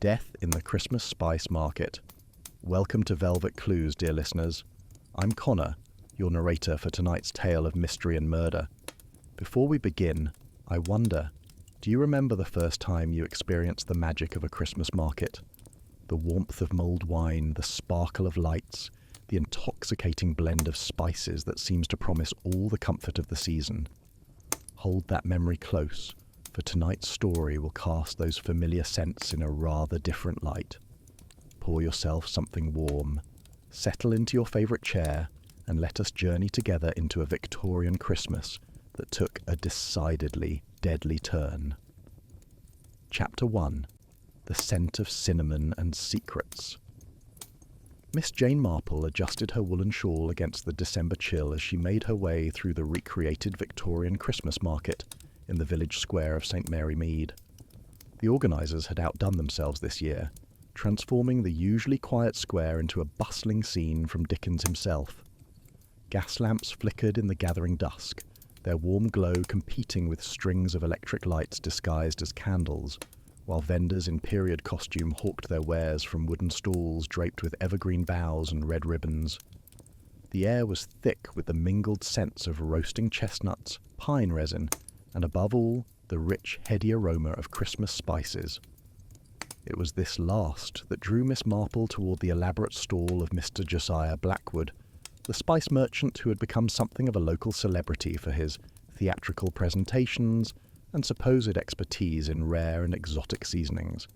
Death in the Christmas Spice Market. Welcome to Velvet Clues, dear listeners. I'm Connor, your narrator for tonight's tale of mystery and murder. Before we begin, I wonder, do you remember the first time you experienced the magic of a Christmas market? The warmth of mulled wine, the sparkle of lights, the intoxicating blend of spices that seems to promise all the comfort of the season. Hold that memory close, for tonight's story will cast those familiar scents in a rather different light. Pour yourself something warm, settle into your favourite chair, and let us journey together into a Victorian Christmas that took a decidedly deadly turn. Chapter 1. The Scent of Cinnamon and Secrets. Miss Jane Marple adjusted her woolen shawl against the December chill as she made her way through the recreated Victorian Christmas market in the village square of St. Mary Mead. The organisers had outdone themselves this year, transforming the usually quiet square into a bustling scene from Dickens himself. Gas lamps flickered in the gathering dusk, their warm glow competing with strings of electric lights disguised as candles, while vendors in period costume hawked their wares from wooden stalls draped with evergreen boughs and red ribbons. The air was thick with the mingled scents of roasting chestnuts, pine resin, and above all, the rich, heady aroma of Christmas spices. It was this last that drew Miss Marple toward the elaborate stall of Mr. Josiah Blackwood, the spice merchant who had become something of a local celebrity for his theatrical presentations and supposed expertise in rare and exotic seasonings.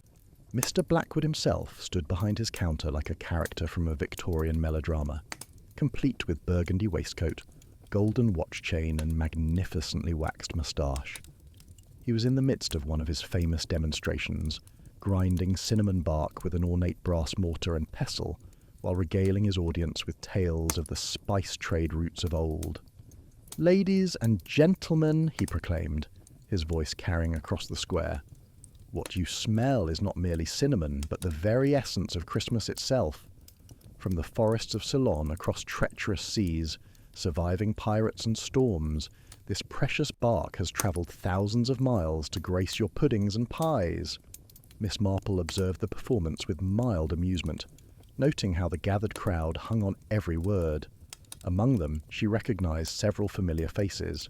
Mr. Blackwood himself stood behind his counter like a character from a Victorian melodrama, complete with burgundy waistcoat, golden watch chain and magnificently waxed moustache. He was in the midst of one of his famous demonstrations, grinding cinnamon bark with an ornate brass mortar and pestle, while regaling his audience with tales of the spice trade routes of old. "Ladies and gentlemen," he proclaimed, his voice carrying across the square, "what you smell is not merely cinnamon, but the very essence of Christmas itself. From the forests of Ceylon across treacherous seas, surviving pirates and storms, this precious bark has travelled thousands of miles to grace your puddings and pies." Miss Marple observed the performance with mild amusement, noting how the gathered crowd hung on every word. Among them, she recognised several familiar faces.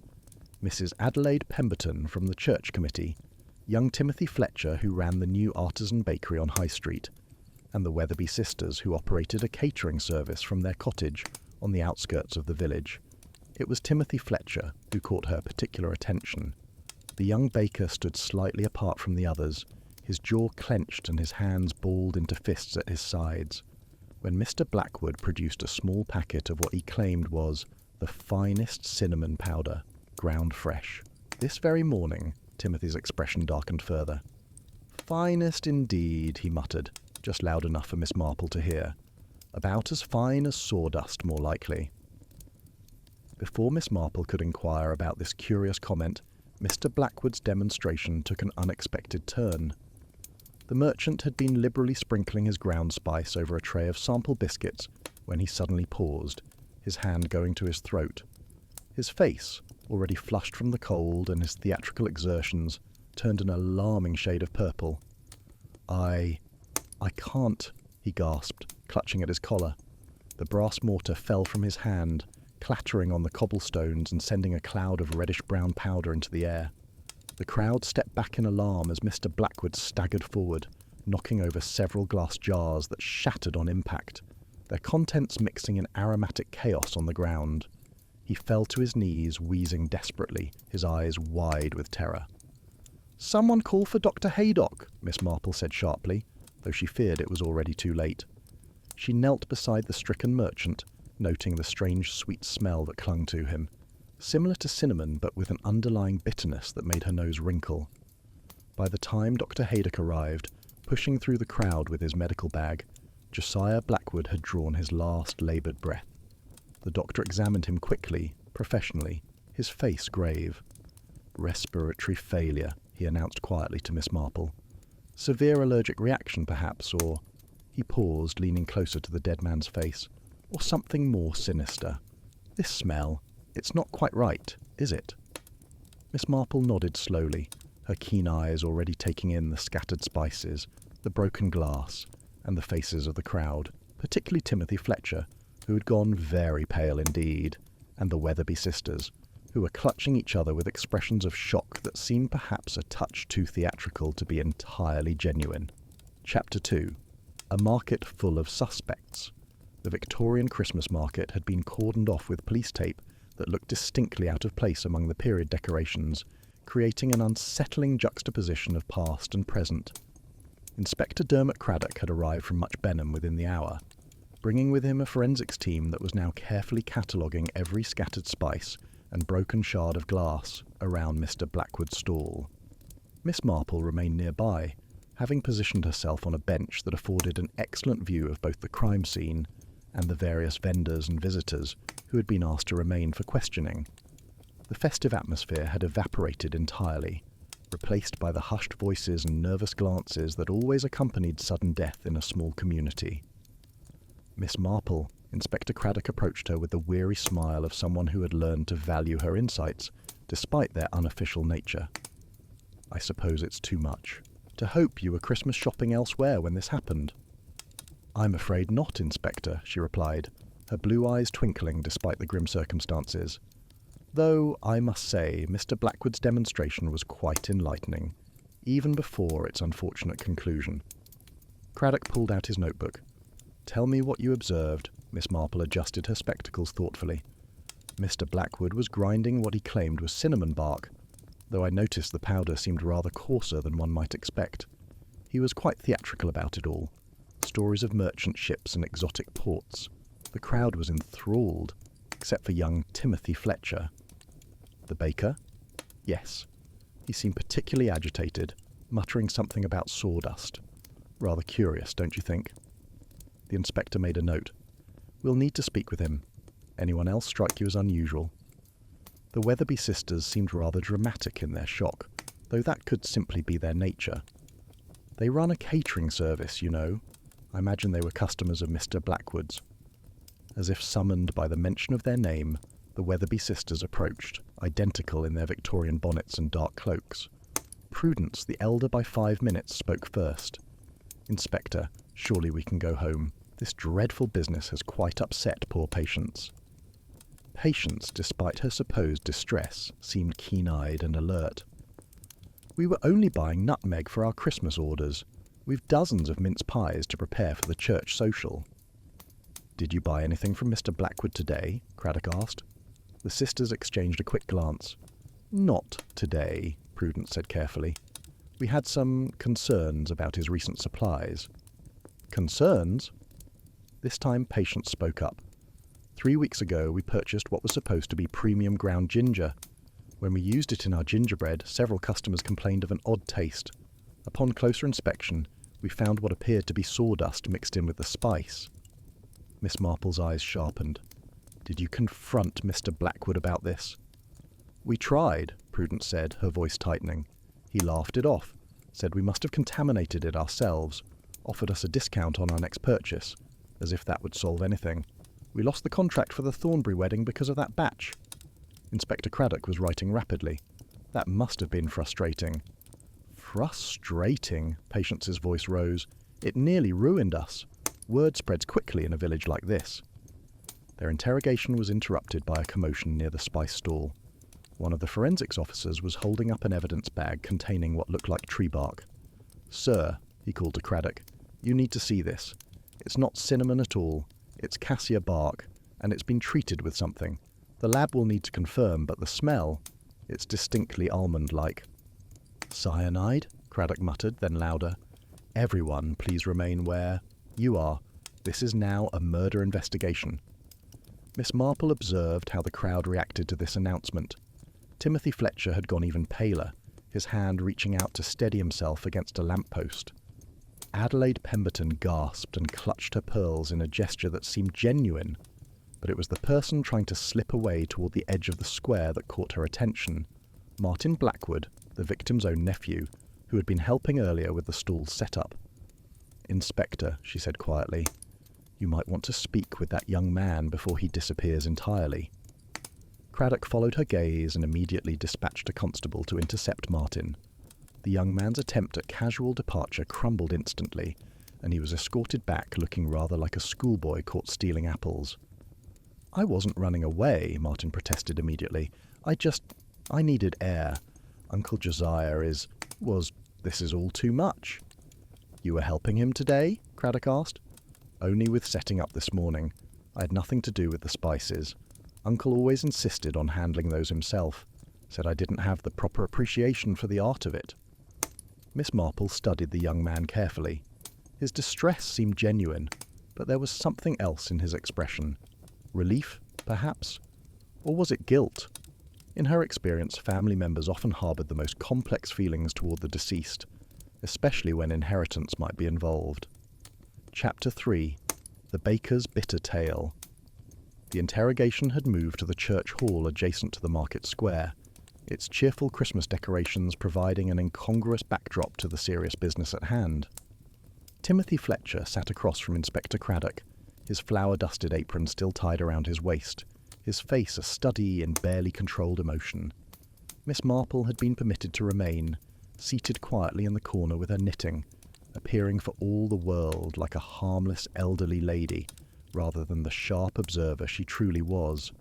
Mrs. Adelaide Pemberton from the church committee, young Timothy Fletcher who ran the new artisan bakery on High Street, and the Weatherby sisters who operated a catering service from their cottage on the outskirts of the village. It was Timothy Fletcher who caught her particular attention. The young baker stood slightly apart from the others, his jaw clenched and his hands balled into fists at his sides, when Mr. Blackwood produced a small packet of what he claimed was the finest cinnamon powder, ground fresh. "This very morning," Timothy's expression darkened further. "Finest indeed," he muttered, just loud enough for Miss Marple to hear. "About as fine as sawdust, more likely." Before Miss Marple could inquire about this curious comment, Mr. Blackwood's demonstration took an unexpected turn. The merchant had been liberally sprinkling his ground spice over a tray of sample biscuits when he suddenly paused, his hand going to his throat. His face, already flushed from the cold and his theatrical exertions, turned an alarming shade of purple. I can't," he gasped, clutching at his collar. The brass mortar fell from his hand, clattering on the cobblestones and sending a cloud of reddish-brown powder into the air. The crowd stepped back in alarm as Mr. Blackwood staggered forward, knocking over several glass jars that shattered on impact, their contents mixing in aromatic chaos on the ground. He fell to his knees, wheezing desperately, his eyes wide with terror. "Someone call for Dr. Haydock," Miss Marple said sharply, though she feared it was already too late. She knelt beside the stricken merchant, noting the strange sweet smell that clung to him, similar to cinnamon but with an underlying bitterness that made her nose wrinkle. By the time Dr. Haydock arrived, pushing through the crowd with his medical bag, Josiah Blackwood had drawn his last laboured breath. The doctor examined him quickly, professionally, his face grave. "Respiratory failure," he announced quietly to Miss Marple. "Severe allergic reaction, perhaps, or—" He paused, leaning closer to the dead man's face. "Or something more sinister. This smell, it's not quite right, is it?" Miss Marple nodded slowly, her keen eyes already taking in the scattered spices, the broken glass, and the faces of the crowd, particularly Timothy Fletcher, who had gone very pale indeed, and the Weatherby sisters, who were clutching each other with expressions of shock that seemed perhaps a touch too theatrical to be entirely genuine. Chapter 2. A market full of suspects. The Victorian Christmas market had been cordoned off with police tape that looked distinctly out of place among the period decorations, creating an unsettling juxtaposition of past and present. Inspector Dermot Craddock had arrived from Much Benham within the hour, bringing with him a forensics team that was now carefully cataloguing every scattered spice and broken shard of glass around Mr. Blackwood's stall. Miss Marple remained nearby, having positioned herself on a bench that afforded an excellent view of both the crime scene and the various vendors and visitors who had been asked to remain for questioning. The festive atmosphere had evaporated entirely, replaced by the hushed voices and nervous glances that always accompanied sudden death in a small community. Miss Marple, Inspector Craddock approached her with the weary smile of someone who had learned to value her insights, despite their unofficial nature. "I suppose it's too much to hope you were Christmas shopping elsewhere when this happened." "I'm afraid not, Inspector," she replied, her blue eyes twinkling despite the grim circumstances. "Though, I must say, Mr. Blackwood's demonstration was quite enlightening, even before its unfortunate conclusion." Craddock pulled out his notebook. "Tell me what you observed." Miss Marple adjusted her spectacles thoughtfully. "Mr. Blackwood was grinding what he claimed was cinnamon bark, though I noticed the powder seemed rather coarser than one might expect. He was quite theatrical about it all. Stories of merchant ships and exotic ports. The crowd was enthralled, except for young Timothy Fletcher." "The baker?" "Yes. He seemed particularly agitated, muttering something about sawdust. Rather curious, don't you think?" The inspector made a note. "We'll need to speak with him. Anyone else strike you as unusual?" The Weatherby sisters seemed rather dramatic in their shock, though that could simply be their nature. "They run a catering service, you know. I imagine they were customers of Mr. Blackwood's." As if summoned by the mention of their name, the Weatherby sisters approached, identical in their Victorian bonnets and dark cloaks. Prudence, the elder by 5 minutes, spoke first. "Inspector, surely we can go home. This dreadful business has quite upset poor Patience." Patience, despite her supposed distress, seemed keen-eyed and alert. "We were only buying nutmeg for our Christmas orders. We've dozens of mince pies to prepare for the church social." "Did you buy anything from Mr. Blackwood today?" Craddock asked. The sisters exchanged a quick glance. "Not today," Prudence said carefully. "We had some concerns about his recent supplies." "Concerns?" This time Patience spoke up. 3 weeks ago we purchased what was supposed to be premium ground ginger. When we used it in our gingerbread, several customers complained of an odd taste. Upon closer inspection, we found what appeared to be sawdust mixed in with the spice." Miss Marple's eyes sharpened. "Did you confront Mr. Blackwood about this?" "We tried," Prudence said, her voice tightening. "He laughed it off, said we must have contaminated it ourselves, offered us a discount on our next purchase, as if that would solve anything. We lost the contract for the Thornbury wedding because of that batch." Inspector Craddock was writing rapidly. "That must have been frustrating." "Frustrating," Patience's voice rose. "It nearly ruined us. Word spreads quickly in a village like this." Their interrogation was interrupted by a commotion near the spice stall. One of the forensics officers was holding up an evidence bag containing what looked like tree bark. "Sir," he called to Craddock, "you need to see this. It's not cinnamon at all. It's cassia bark, and it's been treated with something. The lab will need to confirm, but the smell, it's distinctly almond-like." "Cyanide?" Craddock muttered, then louder. "Everyone, please remain where you are. This is now a murder investigation." Miss Marple observed how the crowd reacted to this announcement. Timothy Fletcher had gone even paler, his hand reaching out to steady himself against a lamppost. Adelaide Pemberton gasped and clutched her pearls in a gesture that seemed genuine, but it was the person trying to slip away toward the edge of the square that caught her attention. Martin Blackwood, the victim's own nephew, who had been helping earlier with the stall's setup. "Inspector," she said quietly, "you might want to speak with that young man before he disappears entirely." Craddock followed her gaze and immediately dispatched a constable to intercept Martin. The young man's attempt at casual departure crumbled instantly, and he was escorted back looking rather like a schoolboy caught stealing apples. "I wasn't running away," Martin protested immediately. I needed air. Uncle Josiah this is all too much." "You were helping him today?" Craddock asked. "Only with setting up this morning. I had nothing to do with the spices. Uncle always insisted on handling those himself. Said I didn't have the proper appreciation for the art of it." Miss Marple studied the young man carefully. His distress seemed genuine, but there was something else in his expression. Relief, perhaps? Or was it guilt? In her experience, family members often harboured the most complex feelings toward the deceased, especially when inheritance might be involved. Chapter 3. The Baker's Bitter Tale. The interrogation had moved to the church hall adjacent to the market square, its cheerful Christmas decorations providing an incongruous backdrop to the serious business at hand. Timothy Fletcher sat across from Inspector Craddock, his flour-dusted apron still tied around his waist, his face a study in barely controlled emotion. Miss Marple had been permitted to remain, seated quietly in the corner with her knitting, appearing for all the world like a harmless elderly lady, rather than the sharp observer she truly was.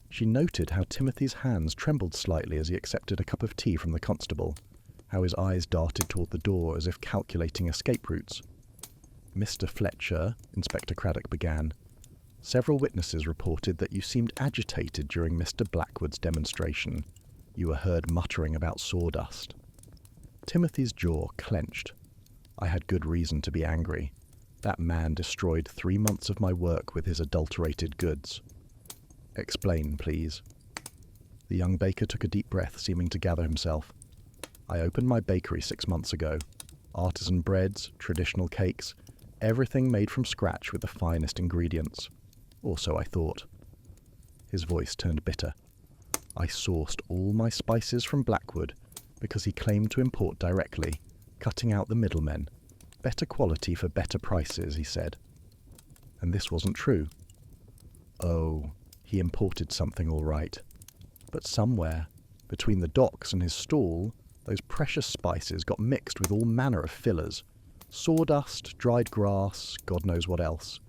She noted how Timothy's hands trembled slightly as he accepted a cup of tea from the constable, how his eyes darted toward the door as if calculating escape routes. "Mr. Fletcher," Inspector Craddock began, "several witnesses reported that you seemed agitated during Mr. Blackwood's demonstration. You were heard muttering about sawdust." Timothy's jaw clenched. I had good reason to be angry. That man destroyed 3 months of my work with his adulterated goods. "Explain, please." The young baker took a deep breath, seeming to gather himself. "I opened my bakery 6 months ago. Artisan breads, traditional cakes, everything made from scratch with the finest ingredients. Or so I thought." His voice turned bitter. "I sourced all my spices from Blackwood because he claimed to import directly, cutting out the middlemen. Better quality for better prices, he said. And this wasn't true. Oh, he imported something all right. But somewhere, between the docks and his stall, those precious spices got mixed with all manner of fillers. Sawdust, dried grass, God knows what else.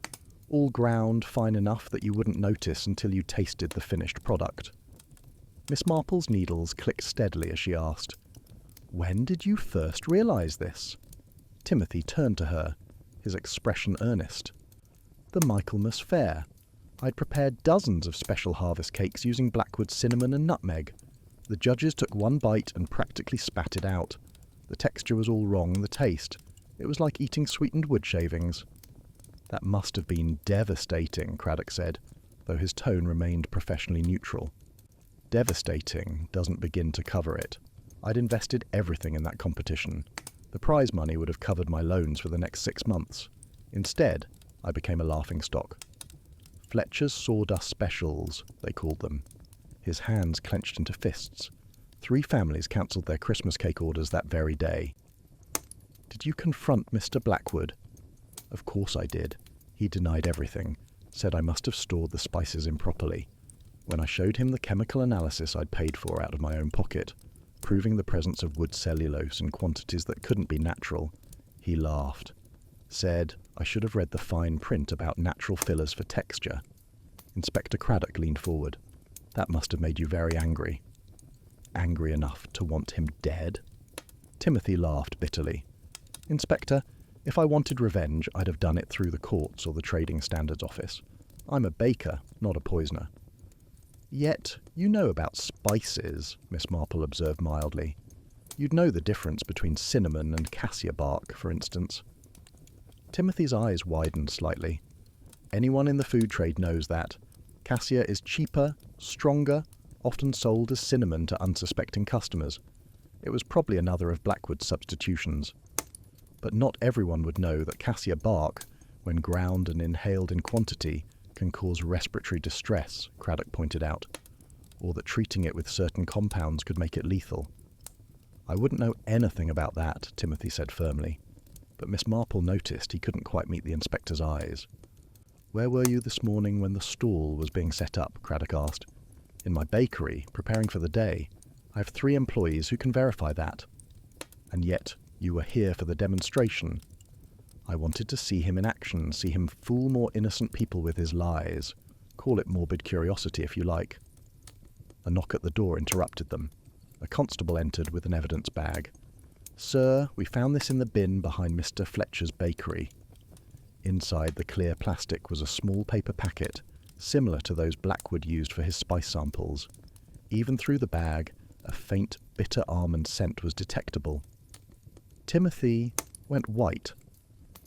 All ground fine enough that you wouldn't notice until you tasted the finished product." Miss Marple's needles clicked steadily as she asked, "When did you first realise this?" Timothy turned to her, his expression earnest. "The Michaelmas Fair. I'd prepared dozens of special harvest cakes using Blackwood's cinnamon and nutmeg. The judges took one bite and practically spat it out. The texture was all wrong, the taste. It was like eating sweetened wood shavings." "That must have been devastating," Craddock said, though his tone remained professionally neutral. "Devastating doesn't begin to cover it. I'd invested everything in that competition. The prize money would have covered my loans for the next 6 months. Instead, I became a laughingstock. Fletcher's Sawdust Specials, they called them." His hands clenched into fists. 3 families cancelled their Christmas cake orders that very day. "Did you confront Mr. Blackwood?" "Of course I did. He denied everything, said I must have stored the spices improperly. When I showed him the chemical analysis I'd paid for out of my own pocket, proving the presence of wood cellulose in quantities that couldn't be natural, he laughed. Said I should have read the fine print about natural fillers for texture." Inspector Craddock leaned forward. "That must have made you very angry." "Angry enough to want him dead?" Timothy laughed bitterly. "Inspector, if I wanted revenge, I'd have done it through the courts or the Trading Standards Office. I'm a baker, not a poisoner." "Yet you know about spices," Miss Marple observed mildly. "You'd know the difference between cinnamon and cassia bark, for instance." Timothy's eyes widened slightly. "Anyone in the food trade knows that. Cassia is cheaper, stronger, often sold as cinnamon to unsuspecting customers. It was probably another of Blackwood's substitutions. But not everyone would know that cassia bark, when ground and inhaled in quantity, can cause respiratory distress," Craddock pointed out, "or that treating it with certain compounds could make it lethal." "I wouldn't know anything about that," Timothy said firmly. But Miss Marple noticed he couldn't quite meet the inspector's eyes. "Where were you this morning when the stall was being set up?" Craddock asked. "In my bakery, preparing for the day. I have 3 employees who can verify that." And yet you were here for the demonstration. I wanted to see him in action, see him fool more innocent people with his lies. Call it morbid curiosity if you like. A knock at the door interrupted them. A constable entered with an evidence bag. "Sir, we found this in the bin behind Mr. Fletcher's bakery." Inside the clear plastic was a small paper packet, similar to those Blackwood used for his spice samples. Even through the bag, a faint, bitter almond scent was detectable. Timothy went white.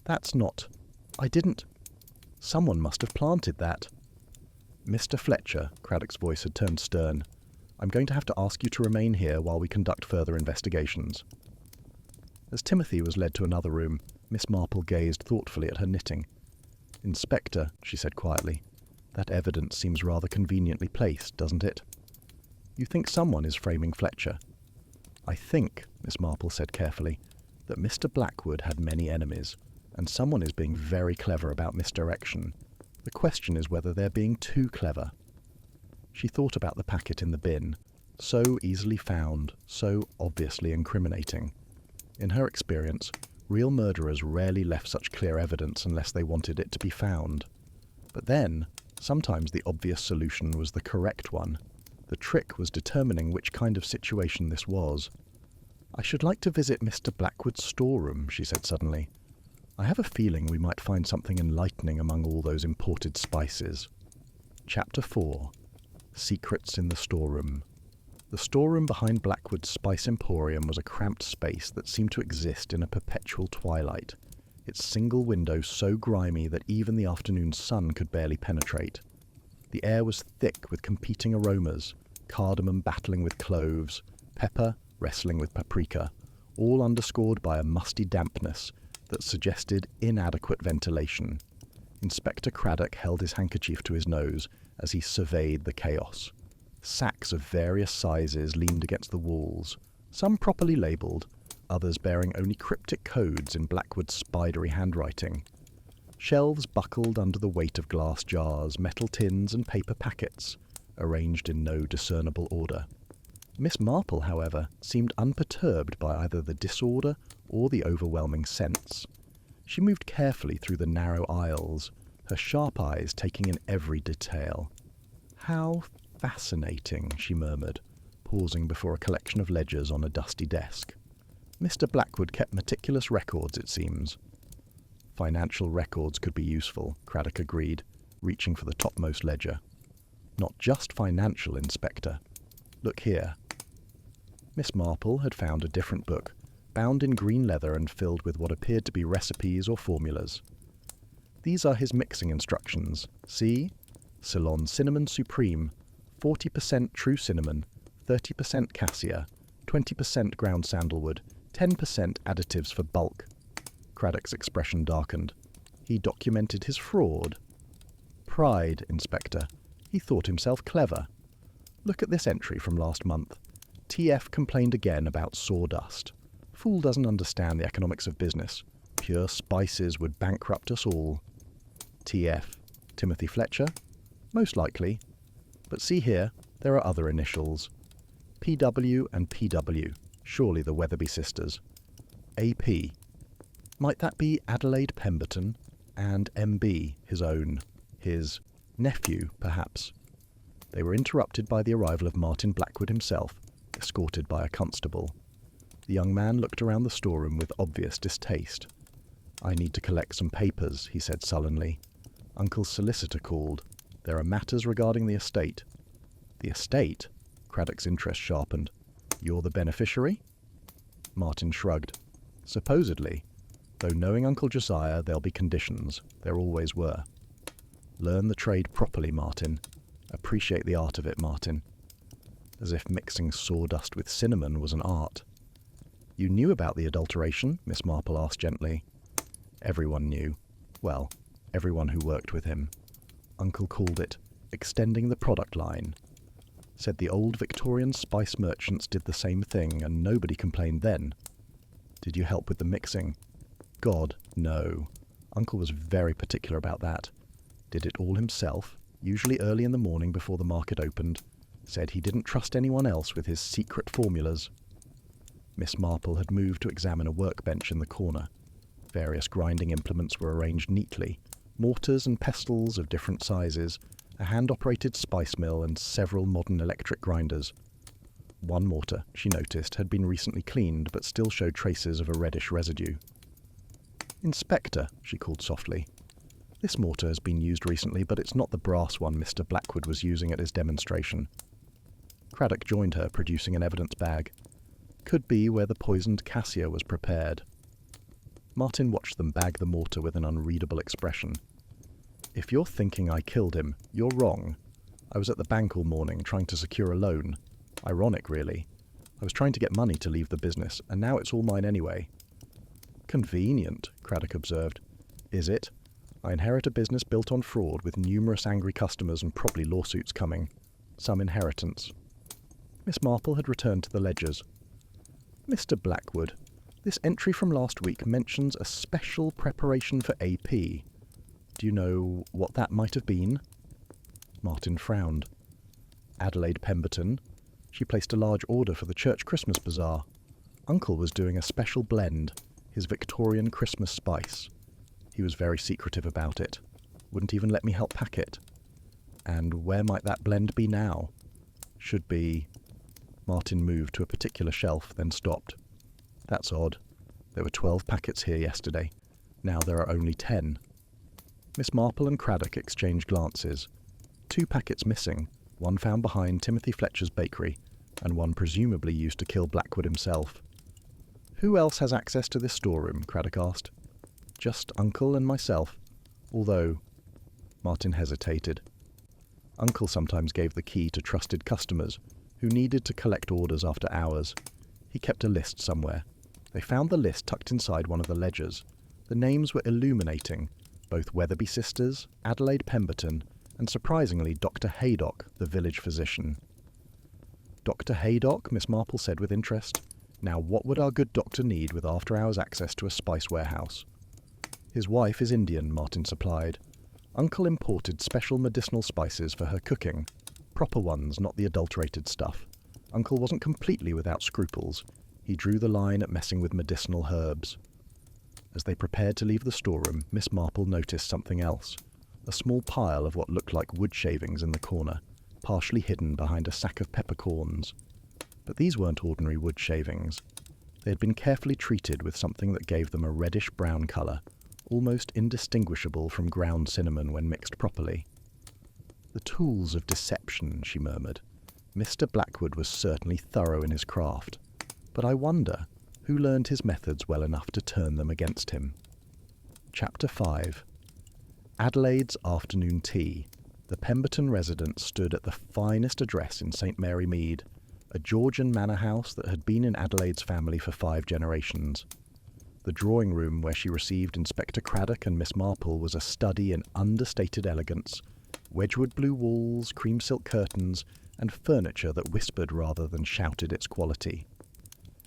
"That's not... I didn't... Someone must have planted that." "Mr. Fletcher," Craddock's voice had turned stern, "I'm going to have to ask you to remain here while we conduct further investigations." As Timothy was led to another room, Miss Marple gazed thoughtfully at her knitting. "Inspector," she said quietly, "that evidence seems rather conveniently placed, doesn't it? You think someone is framing Fletcher?" "I think," Miss Marple said carefully, "that Mr. Blackwood had many enemies, and someone is being very clever about misdirection. The question is whether they're being too clever." She thought about the packet in the bin, so easily found, so obviously incriminating. In her experience, real murderers rarely left such clear evidence unless they wanted it to be found. But then, sometimes the obvious solution was the correct one. The trick was determining which kind of situation this was. "I should like to visit Mr. Blackwood's storeroom," she said suddenly. "I have a feeling we might find something enlightening among all those imported spices." Chapter 4. Secrets in the Storeroom. The storeroom behind Blackwood's Spice Emporium was a cramped space that seemed to exist in a perpetual twilight, its single window so grimy that even the afternoon sun could barely penetrate. The air was thick with competing aromas, cardamom battling with cloves, pepper wrestling with paprika, all underscored by a musty dampness that suggested inadequate ventilation. Inspector Craddock held his handkerchief to his nose as he surveyed the chaos. Sacks of various sizes leaned against the walls, some properly labelled, others bearing only cryptic codes in Blackwood's spidery handwriting. Shelves buckled under the weight of glass jars, metal tins and paper packets, arranged in no discernible order. Miss Marple, however, seemed unperturbed by either the disorder or the overwhelming scents. She moved carefully through the narrow aisles, her sharp eyes taking in every detail. "How fascinating," she murmured, pausing before a collection of ledgers on a dusty desk. "Mr. Blackwood kept meticulous records, it seems." "Financial records could be useful," Craddock agreed, reaching for the topmost ledger. "Not just financial, Inspector. Look here." Miss Marple had found a different book, bound in green leather and filled with what appeared to be recipes or formulas. "These are his mixing instructions. See? Ceylon Cinnamon Supreme, 40% true cinnamon, 30% cassia, 20% ground sandalwood, 10% additives for bulk." Craddock's expression darkened. He documented his fraud. "Pride, Inspector. He thought himself clever. Look at this entry from last month. TF complained again about sawdust. Fool doesn't understand the economics of business. Pure spices would bankrupt us all." TF. Timothy Fletcher? Most likely. But see here, there are other initials. PW and PW. Surely the Weatherby sisters. AP. Might that be Adelaide Pemberton? And MB, his own. His nephew, perhaps. They were interrupted by the arrival of Martin Blackwood himself, escorted by a constable. The young man looked around the storeroom with obvious distaste. "I need to collect some papers," he said sullenly. "Uncle's solicitor called. There are matters regarding the estate." "The estate?" Craddock's interest sharpened. "You're the beneficiary?" Martin shrugged. "Supposedly. Though knowing Uncle Josiah, there'll be conditions. There always were. Learn the trade properly, Martin. Appreciate the art of it, Martin." As if mixing sawdust with cinnamon was an art. "You knew about the adulteration?" Miss Marple asked gently. Everyone knew. Well, everyone who worked with him. Uncle called it extending the product line. Said the old Victorian spice merchants did the same thing and nobody complained then. "Did you help with the mixing?" "God, no. Uncle was very particular about that. Did it all himself, usually early in the morning before the market opened. Said he didn't trust anyone else with his secret formulas." Miss Marple had moved to examine a workbench in the corner. Various grinding implements were arranged neatly, mortars and pestles of different sizes, a hand-operated spice mill and several modern electric grinders. One mortar, she noticed, had been recently cleaned but still showed traces of a reddish residue. "Inspector," she called softly. "This mortar has been used recently, but it's not the brass one Mr. Blackwood was using at his demonstration." Craddock joined her, producing an evidence bag. "Could be where the poisoned cassia was prepared." Martin watched them bag the mortar with an unreadable expression. "If you're thinking I killed him, you're wrong. I was at the bank all morning trying to secure a loan. Ironic, really. I was trying to get money to leave the business, and now it's all mine anyway." "Convenient," Craddock observed. "Is it? I inherit a business built on fraud with numerous angry customers and probably lawsuits coming. Some inheritance." Miss Marple had returned to the ledgers. "Mr. Blackwood, this entry from last week mentions a special preparation for AP. Do you know what that might have been?" Martin frowned. "Adelaide Pemberton. She placed a large order for the church Christmas bazaar. Uncle was doing a special blend, his Victorian Christmas spice. He was very secretive about it. Wouldn't even let me help pack it. And where might that blend be now? Should be..." Martin moved to a particular shelf, then stopped. "That's odd. There were 12 packets here yesterday. Now there are only 10. Miss Marple and Craddock exchanged glances. 2 packets missing, one found behind Timothy Fletcher's bakery, and one presumably used to kill Blackwood himself. "Who else has access to this storeroom?" Craddock asked. "Just Uncle and myself. Although..." Martin hesitated. "Uncle sometimes gave the key to trusted customers who needed to collect orders after hours. He kept a list somewhere. They found the list tucked inside one of the ledgers. The names were illuminating, both Weatherby sisters, Adelaide Pemberton, and surprisingly Dr. Haydock, the village physician." "Dr. Haydock?" Miss Marple said with interest. "Now what would our good doctor need with after-hours access to a spice warehouse?" "His wife is Indian," Martin supplied. "Uncle imported special medicinal spices for her cooking. Proper ones, not the adulterated stuff. Uncle wasn't completely without scruples. He drew the line at messing with medicinal herbs." As they prepared to leave the storeroom, Miss Marple noticed something else. A small pile of what looked like wood shavings in the corner, partially hidden behind a sack of peppercorns. But these weren't ordinary wood shavings. They had been carefully treated with something that gave them a reddish-brown colour, almost indistinguishable from ground cinnamon when mixed properly. "The tools of deception," she murmured. "Mr. Blackwood was certainly thorough in his craft. But I wonder who learned his methods well enough to turn them against him." Chapter 5. Adelaide's afternoon tea. The Pemberton residence stood at the finest address in St. Mary Mead, a Georgian manor house that had been in Adelaide's family for 5 generations. The drawing room where she received Inspector Craddock and Miss Marple was a study in understated elegance, Wedgwood blue walls, cream silk curtains, and furniture that whispered rather than shouted its quality.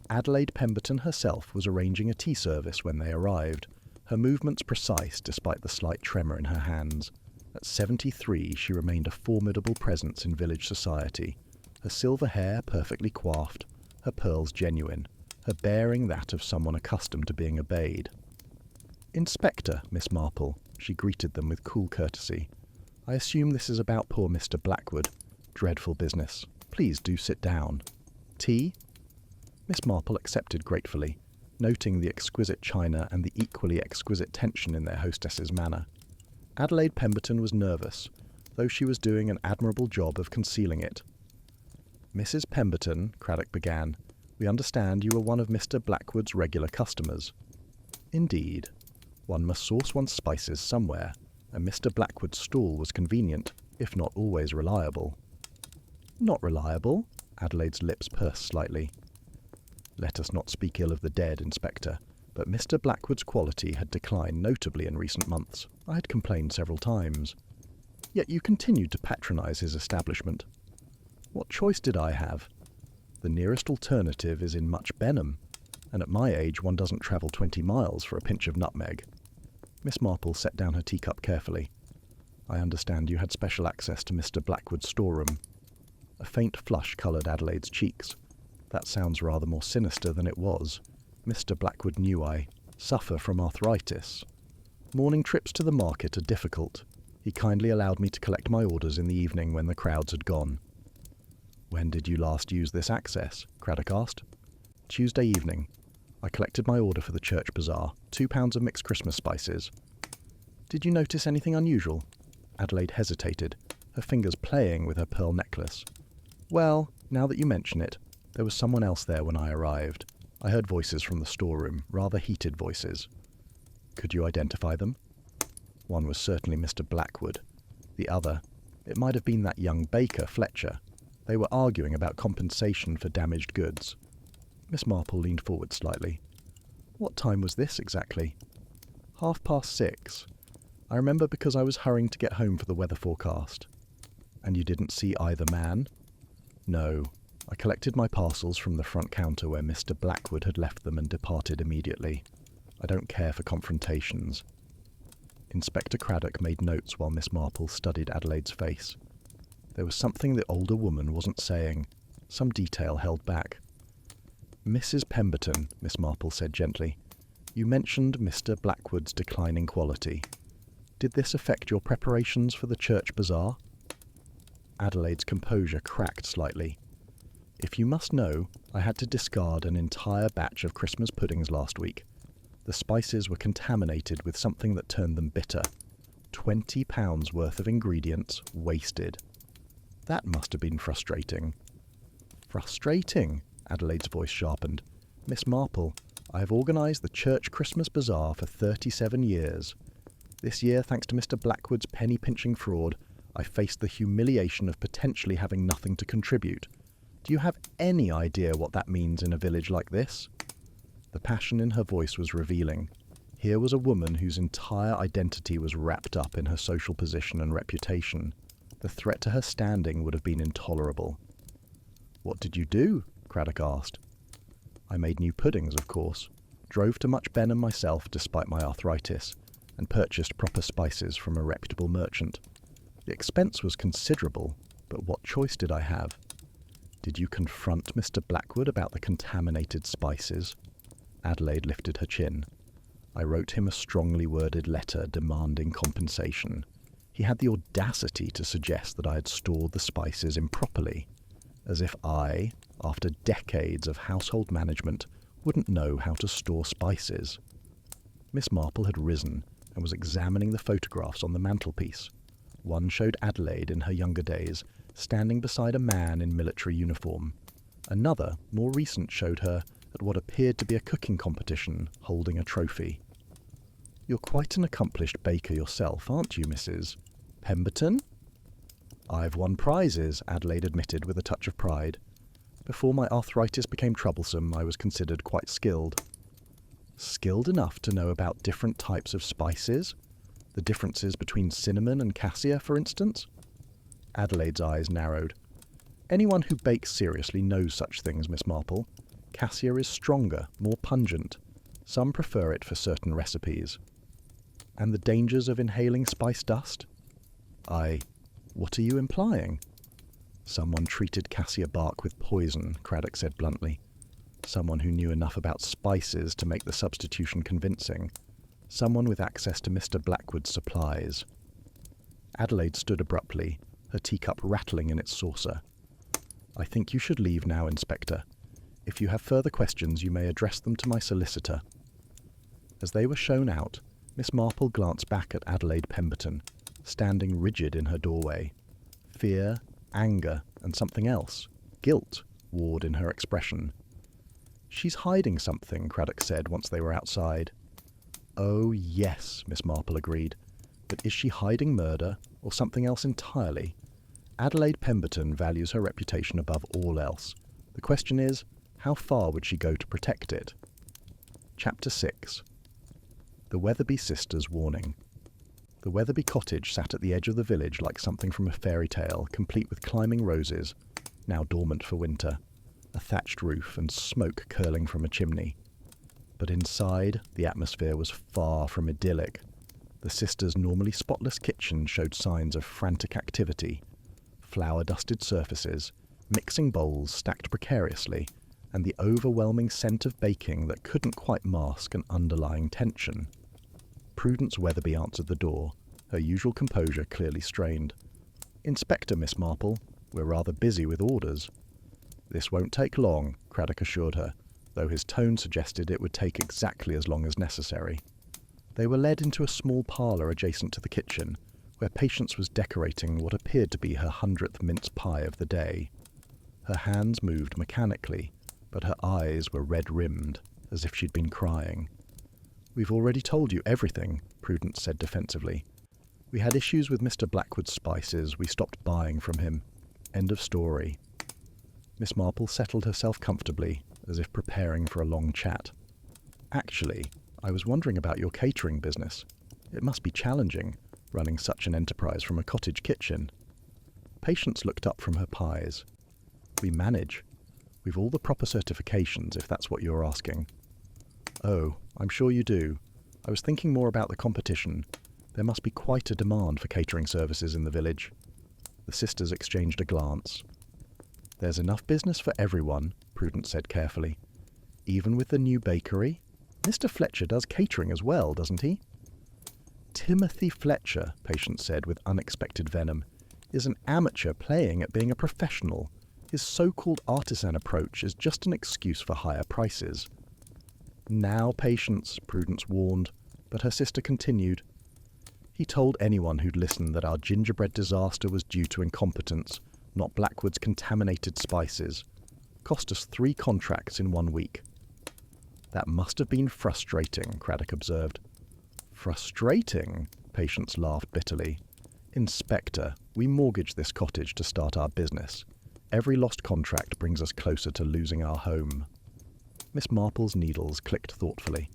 Adelaide Pemberton herself was arranging a tea service when they arrived, her movements precise despite the slight tremor in her hands. At 73, she remained a formidable presence in village society, her silver hair perfectly coiffed, her pearls genuine, her bearing that of someone accustomed to being obeyed. "Inspector, Miss Marple," she greeted them with cool courtesy. "I assume this is about poor Mr. Blackwood. Dreadful business. Please do sit down. Tea?" Miss Marple accepted gratefully, noting the exquisite china and the equally exquisite tension in their hostess's manner. Adelaide Pemberton was nervous, though she was doing an admirable job of concealing it. "Mrs. Pemberton," Craddock began, "we understand you are one of Mr. Blackwood's regular customers." "Indeed. One must source one's spices somewhere, and Mr. Blackwood's stall was convenient, if not always reliable." "Not reliable?" Adelaide's lips pursed slightly. "Let us not speak ill of the dead, Inspector, but Mr. Blackwood's quality had declined notably in recent months. I had complained several times. Yet you continued to patronize his establishment." "What choice did I have? The nearest alternative is in Much Benham, and at my age one doesn't travel 20 miles for a pinch of nutmeg." Miss Marple set down her teacup carefully. "I understand you had special access to Mr. Blackwood's storeroom." A faint flush coloured Adelaide's cheeks. That sounds rather more sinister than it was. Mr. Blackwood knew I suffer from arthritis. Morning trips to the market are difficult. He kindly allowed me to collect my orders in the evening when the crowds had gone. "When did you last use this access?" Craddock asked. "Tuesday evening. I collected my order for the church bazaar, 2 pounds of mixed Christmas spices." "Did you notice anything unusual?" Adelaide hesitated, her fingers playing with her pearl necklace. "Well, now that you mention it, there was someone else there when I arrived. I heard voices from the storeroom, rather heated voices." "Could you identify them?" "One was certainly Mr. Blackwood. The other, it might have been that young baker, Fletcher. They were arguing about compensation for damaged goods." Miss Marple leaned forward slightly. "What time was this exactly?" 6:30. I remember because I was hurrying to get home for the weather forecast." "And you didn't see either man?" "No. I collected my parcels from the front counter where Mr. Blackwood had left them and departed immediately. I don't care for confrontations." Inspector Craddock made notes while Miss Marple studied Adelaide's face. There was something the older woman wasn't saying, some detail held back. "Mrs. Pemberton," Miss Marple said gently, "you mentioned Mr. Blackwood's declining quality. Did this affect your preparations for the church bazaar?" Adelaide's composure cracked slightly. "If you must know, I had to discard an entire batch of Christmas puddings last week. The spices were contaminated with something that turned them bitter. 20 pounds worth of ingredients wasted. That must have been frustrating." "Frustrating?" Adelaide's voice sharpened. "Miss Marple, I have organised the church Christmas bazaar for 37 years. This year, thanks to Mr. Blackwood's penny-pinching fraud, I faced the humiliation of potentially having nothing to contribute. Do you have any idea what that means in a village like this?" The passion in her voice was revealing. Here was a woman whose entire identity was wrapped up in her social position and reputation. The threat to her standing would have been intolerable. "What did you do?" Craddock asked. "I made new puddings, of course, drove to Much Benham myself despite my arthritis, and purchased proper spices from a reputable merchant. The expense was considerable, but what choice did I have?" "Did you confront Mr. Blackwood about the contaminated spices?" Adelaide lifted her chin. "I wrote him a strongly worded letter demanding compensation. He had the audacity to suggest that I had stored the spices improperly, as if I, after decades of household management, wouldn't know how to store spices." Miss Marple had risen and was examining the photographs on the mantelpiece. One showed Adelaide in her younger days, standing beside a man in military uniform. Another, more recent, showed her at what appeared to be a cooking competition, holding a trophy. "You're quite an accomplished baker yourself, aren't you, Mrs. Pemberton?" "I've won prizes," Adelaide admitted with a touch of pride. "Before my arthritis became troublesome, I was considered quite skilled." "Skilled enough to know about different types of spices? The differences between cinnamon and cassia, for instance?" Adelaide's eyes narrowed. "Anyone who bakes seriously knows such things, Miss Marple. Cassia is stronger, more pungent. Some prefer it for certain recipes." "And the dangers of inhaling spice dust?" What are you implying?" "Someone treated cassia bark with poison," Craddock said bluntly. "Someone who knew enough about spices to make the substitution convincing. Someone with access to Mr. Blackwood's supplies." Adelaide stood abruptly, her teacup rattling in its saucer. "I think you should leave now, Inspector. If you have further questions, you may address them to my solicitor." As they were shown out, Miss Marple glanced back at Adelaide Pemberton, standing rigid in her doorway. Fear, anger, and something else, guilt, warred in her expression. "She's hiding something," Craddock said once they were outside. "Oh, yes," Miss Marple agreed. "But is she hiding murder, or something else entirely? Adelaide Pemberton values her reputation above all else. The question is, how far would she go to protect it?" Chapter 6. The Weatherby Sisters' Warning. The Weatherby cottage sat at the edge of the village like something from a fairy tale, complete with climbing roses, now dormant for winter, a thatched roof, and smoke curling from a chimney. But inside, the atmosphere was far from idyllic. The sisters' normally spotless kitchen showed signs of frantic activity. Flour-dusted surfaces, mixing bowls stacked precariously, and the overwhelming scent of baking that couldn't quite mask an underlying tension. Prudence Weatherby answered the door, her usual composure clearly strained. "Inspector, Miss Marple, we're rather busy with orders." "This won't take long," Craddock assured her, though his tone suggested it would take exactly as long as necessary. They were led into a small parlour adjacent to the kitchen, where Patience was decorating what appeared to be her 100th mince pie of the day. Her hands moved mechanically, but her eyes were red-rimmed, as if she'd been crying. "We've already told you everything," Prudence said defensively. "We had issues with Mr. Blackwood's spices. We stopped buying from him. End of story." Miss Marple settled herself comfortably, as if preparing for a long chat. "Actually, I was wondering about your catering business. It must be challenging, running such an enterprise from a cottage kitchen." Patience looked up from her pies. "We manage. We've all the proper certifications, if that's what you're asking." "Oh, I'm sure you do. I was thinking more about the competition. There must be quite a demand for catering services in the village." The sisters exchanged a glance. "There's enough business for everyone," Prudence said carefully. "Even with the new bakery? Mr. Fletcher does catering as well, doesn't he?" "Timothy Fletcher," Patience said with unexpected venom, "is an amateur playing at being a professional. His so-called artisan approach is just an excuse for higher prices." "Now, Patience," Prudence warned, but her sister continued. "He told anyone who'd listened that our gingerbread disaster was due to incompetence, not Blackwood's contaminated spices. Cost us 3 contracts in 1 week." "That must have been frustrating," Craddock observed. "Frustrating?" Patience laughed bitterly. "Inspector, we mortgaged this cottage to start our business. Every lost contract brings us closer to losing our home." Miss Marple's needles clicked thoughtfully.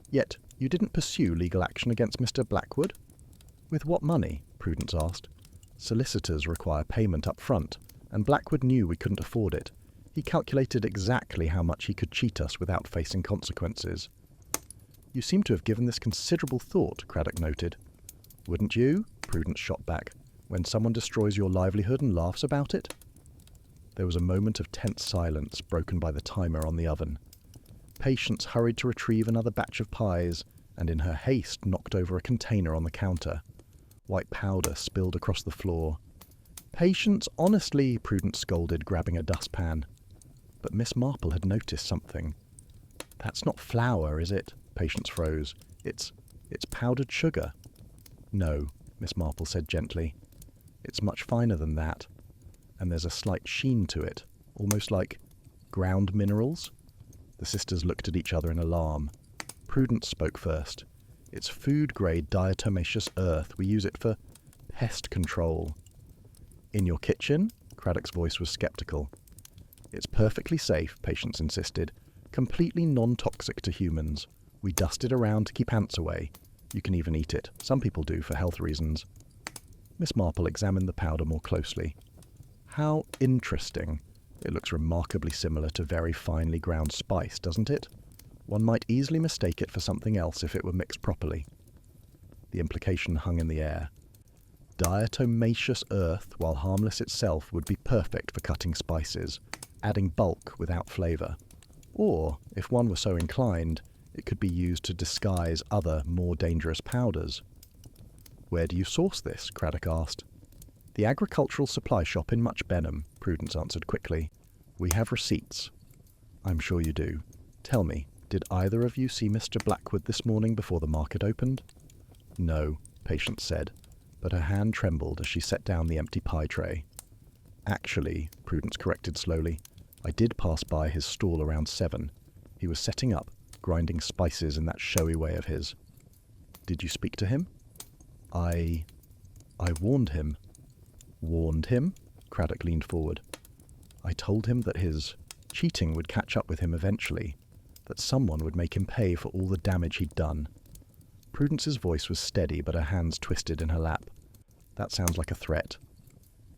"Yet you didn't pursue legal action against Mr. Blackwood?" "With what money?" Prudence asked. "Solicitors require payment up front, and Blackwood knew we couldn't afford it. He calculated exactly how much he could cheat us without facing consequences." "You seem to have given this considerable thought," Craddock noted. "Wouldn't you?" Prudence shot back. "When someone destroys your livelihood and laughs about it?" There was a moment of tense silence, broken by the timer on the oven. Patience hurried to retrieve another batch of pies, and in her haste knocked over a container on the counter. White powder spilled across the floor. "Patience, honestly," Prudence scolded, grabbing a dustpan. But Miss Marple had noticed something. "That's not flour, is it?" Patience froze. It's powdered sugar." "No," Miss Marple said gently. "It's much finer than that. And there's a slight sheen to it, almost like ground minerals." The sisters looked at each other in alarm. Prudence spoke first. "It's food-grade diatomaceous earth. We use it for pest control." "In your kitchen?" Craddock's voice was skeptical. "It's perfectly safe," Patience insisted. "Completely non-toxic to humans. We dust it around to keep ants away. You can even eat it. Some people do for health reasons." Miss Marple examined the powder more closely. "How interesting. It looks remarkably similar to very finely ground spice, doesn't it? One might easily mistake it for something else if it were mixed properly." The implication hung in the air. Diatomaceous earth, while harmless itself, would be perfect for cutting spices, adding bulk without flavour. Or, if one were so inclined, it could be used to disguise other, more dangerous powders. "Where do you source this?" Craddock asked. "The agricultural supply shop in Much Benham," Prudence answered quickly. "We have receipts." "I'm sure you do. Tell me, did either of you see Mr. Blackwood this morning before the market opened?" "No," Patience said, but her hand trembled as she set down the empty pie tray. "Actually," Prudence corrected slowly, "I did pass by his stall around 7. He was setting up, grinding spices in that showy way of his." "Did you speak to him?" I warned him." "Warned him?" Craddock leaned forward. "I told him that his cheating would catch up with him eventually, that someone would make him pay for all the damage he'd done." Prudence's voice was steady, but her hands twisted in her lap. "That sounds like a threat."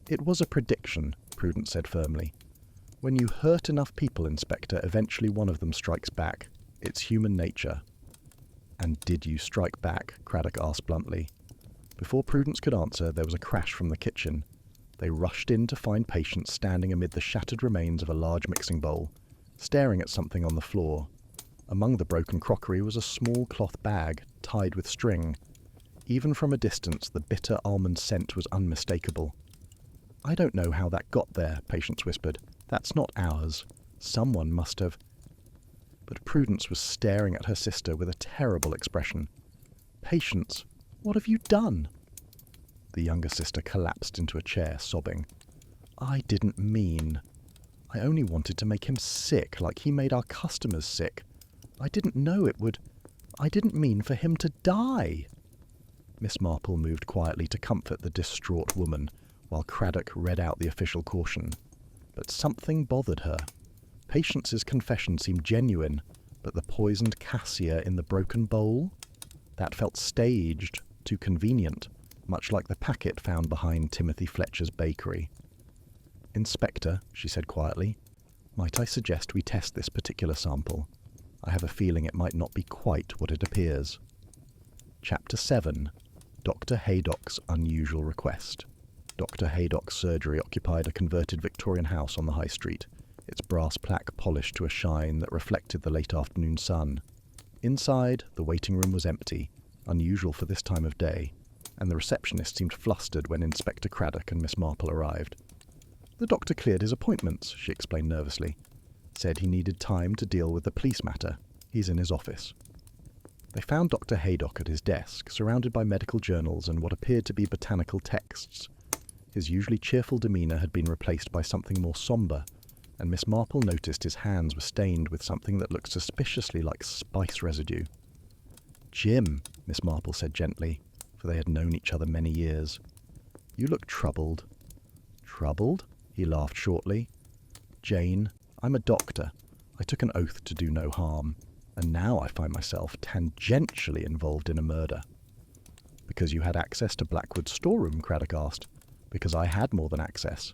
"It was a prediction," Prudence said firmly. "When you hurt enough people, Inspector, eventually one of them strikes back. It's human nature." "And did you strike back?" Craddock asked bluntly. Before Prudence could answer, there was a crash from the kitchen. They rushed in to find Patience standing amid the shattered remains of a large mixing bowl, staring at something on the floor. Among the broken crockery was a small cloth bag tied with string. Even from a distance, the bitter almond scent was unmistakable. "I don't know how that got there," Patience whispered. "That's not ours. Someone must have—" But Prudence was staring at her sister with a terrible expression. "Patience, what have you done?" The younger sister collapsed into a chair, sobbing. "I didn't mean. I only wanted to make him sick, like he made our customers sick. I didn't know it would. I didn't mean for him to die." Miss Marple moved quietly to comfort the distraught woman, while Craddock read out the official caution. But something bothered her. Patience's confession seemed genuine, but the poisoned cassia in the broken bowl? That felt staged, too convenient, much like the packet found behind Timothy Fletcher's bakery. "Inspector," she said quietly, "might I suggest we test this particular sample? I have a feeling it might not be quite what it appears." Chapter 7. Dr. Haydock's Unusual Request. Dr. Haydock's surgery occupied a converted Victorian house on the High Street, its brass plaque polished to a shine that reflected the late afternoon sun. Inside, the waiting room was empty, unusual for this time of day, and the receptionist seemed flustered when Inspector Craddock and Miss Marple arrived. "The doctor cleared his appointments," she explained nervously. "Said he needed time to deal with the police matter. He's in his office." They found Dr. Haydock at his desk, surrounded by medical journals and what appeared to be botanical texts. His usually cheerful demeanour had been replaced by something more sombre, and Miss Marple noticed his hands were stained with something that looked suspiciously like spice residue. "Jim," Miss Marple said gently, for they had known each other many years, "you look troubled." "Troubled?" He laughed shortly. "Jane, I'm a doctor. I took an oath to do no harm, and now I find myself tangentially involved in a murder." "Because you had access to Blackwood's storeroom?" Craddock asked. "Because I had more than access."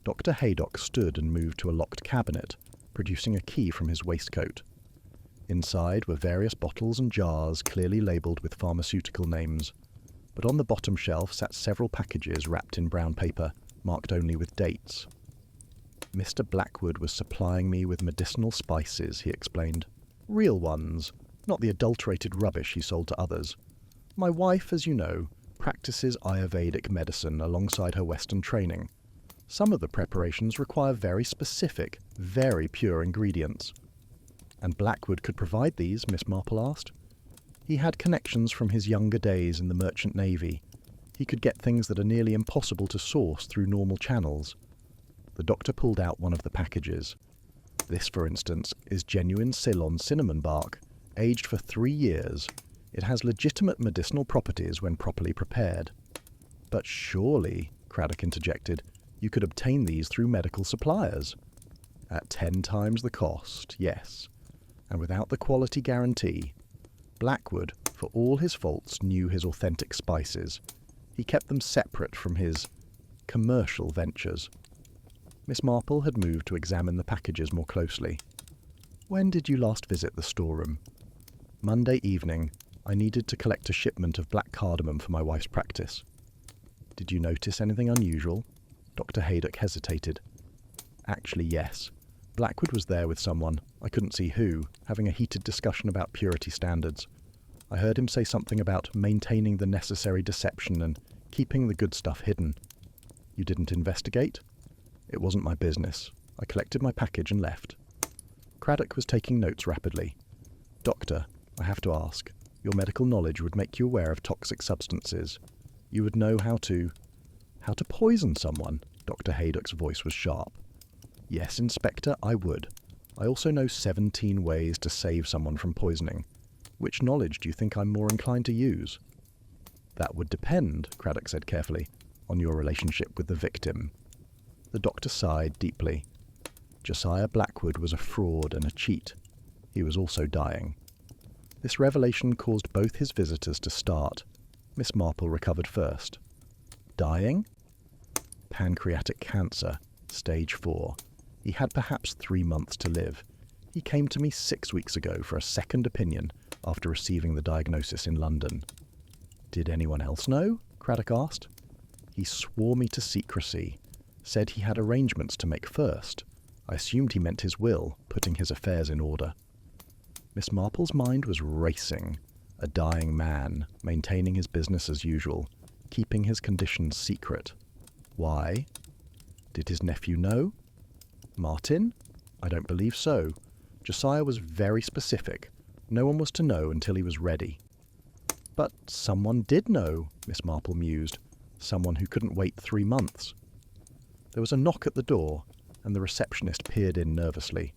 Dr. Haydock stood and moved to a locked cabinet, producing a key from his waistcoat. Inside were various bottles and jars clearly labelled with pharmaceutical names, but on the bottom shelf sat several packages wrapped in brown paper, marked only with dates. "Mr. Blackwood was supplying me with medicinal spices," he explained. "Real ones, not the adulterated rubbish he sold to others. My wife, as you know, practices Ayurvedic medicine alongside her Western training. Some of the preparations require very specific, very pure ingredients." "And Blackwood could provide these?" Miss Marple asked. "He had connections from his younger days in the Merchant Navy. He could get things that are nearly impossible to source through normal channels." The doctor pulled out one of the packages. "This, for instance, is genuine Ceylon cinnamon bark, aged for 3 years. It has legitimate medicinal properties when properly prepared." "But surely," Craddock interjected, "you could obtain these through medical suppliers." "At 10 times the cost, yes, and without the quality guarantee. Blackwood, for all his faults, knew his authentic spices. He kept them separate from his commercial ventures." Miss Marple had moved to examine the packages more closely. "When did you last visit the storeroom?" "Monday evening. I needed to collect a shipment of black cardamom for my wife's practice." "Did you notice anything unusual?" Dr. Haydock hesitated. "Actually, yes. Blackwood was there with someone, I couldn't see who, having a heated discussion about purity standards. I heard him say something about maintaining the necessary deception and keeping the good stuff hidden." "You didn't investigate?" "It wasn't my business. I collected my package and left." Craddock was taking notes rapidly. "Doctor, I have to ask. Your medical knowledge would make you aware of toxic substances. You would know how to poison someone." Dr. Haydock's voice was sharp. "Yes, Inspector, I would. I also know 17 ways to save someone from poisoning. Which knowledge do you think I'm more inclined to use?" "That would depend," Craddock said carefully, "on your relationship with the victim." The doctor sighed deeply. Josiah Blackwood was a fraud and a cheat. He was also dying. This revelation caused both his visitors to start. Miss Marple recovered first. "Dying?" "Pancreatic cancer, stage 4. He had perhaps 3 months to live. He came to me 6 weeks ago for a second opinion after receiving the diagnosis in London." "Did anyone else know?" Craddock asked. "He swore me to secrecy. Said he had arrangements to make first. I assumed he meant his will, putting his affairs in order. Miss Marple's mind was racing. A dying man, maintaining his business as usual, keeping his conditions secret. Why? Did his nephew know? Martin? I don't believe so. Josiah was very specific. No one was to know until he was ready. But someone did know, Miss Marple mused. Someone who couldn't wait 3 months. There was a knock at the door, and the receptionist peered in nervously.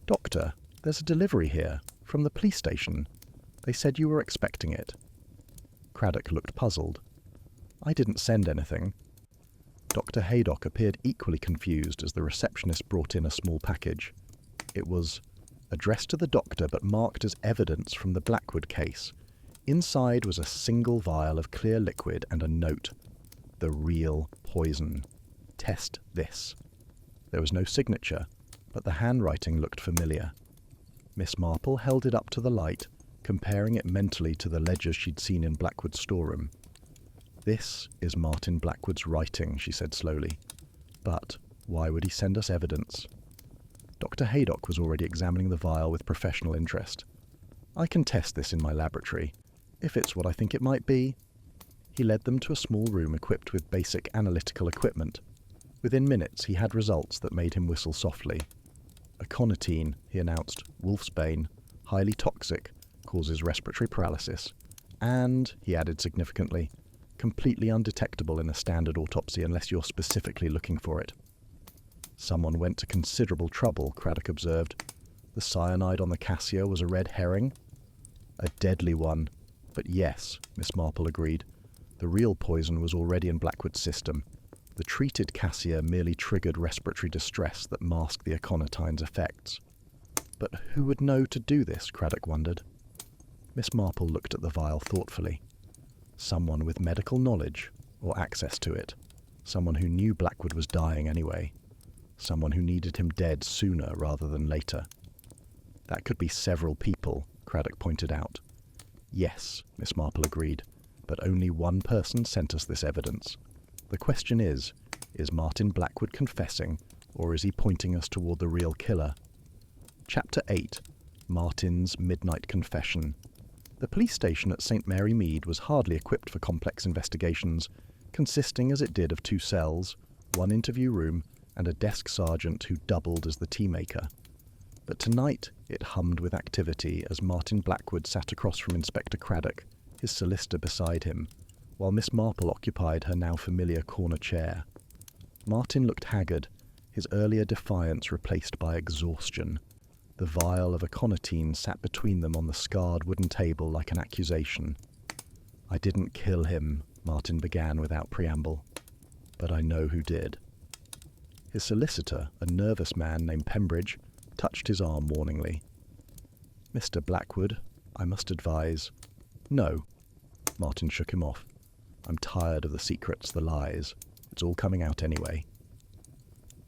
Doctor, there's a delivery here, from the police station. They said you were expecting it. Craddock looked puzzled. I didn't send anything. Dr. Haydock appeared equally confused as the receptionist brought in a small package. It was addressed to the doctor but marked as evidence from the Blackwood case. Inside was a single vial of clear liquid and a note. The real poison. Test this. There was no signature, but the handwriting looked familiar. Miss Marple held it up to the light, comparing it mentally to the ledgers she'd seen in Blackwood's storeroom. This is Martin Blackwood's writing, she said slowly. But why would he send us evidence? Dr. Haydock was already examining the vial with professional interest. I can test this in my laboratory, if it's what I think it might be. He led them to a small room equipped with basic analytical equipment. Within minutes, he had results that made him whistle softly. Aconitine, he announced, wolfsbane, highly toxic, causes respiratory paralysis, and, he added significantly, completely undetectable in a standard autopsy unless you're specifically looking for it. Someone went to considerable trouble, Craddock observed. The cyanide on the cassia was a red herring. A deadly one, but yes, Miss Marple agreed. The real poison was already in Blackwood's system. The treated cassia merely triggered respiratory distress that masked the aconitine's effects. But who would know to do this, Craddock wondered. Miss Marple looked at the vial thoughtfully. Someone with medical knowledge, or access to it. Someone who knew Blackwood was dying anyway. Someone who needed him dead sooner rather than later. That could be several people, Craddock pointed out. Yes, Miss Marple agreed, but only one person sent us this evidence. The question is Martin Blackwood confessing, or is he pointing us toward the real killer? Chapter 8. Martin's Midnight Confession. The police station at St. Mary Mead was hardly equipped for complex investigations, consisting as it did of 2 cells, 1 interview room, and a desk sergeant who doubled as the tea maker. But tonight it hummed with activity as Martin Blackwood sat across from Inspector Craddock, his solicitor beside him, while Miss Marple occupied her now familiar corner chair. Martin looked haggard, his earlier defiance replaced by exhaustion. The vial of aconitine sat between them on the scarred wooden table like an accusation. I didn't kill him, Martin began without preamble, but I know who did. His solicitor, a nervous man named Pembridge, touched his arm warningly. Mr. Blackwood, I must advise. No. Martin shook him off. I'm tired of the secrets, the lies. It's all coming out anyway.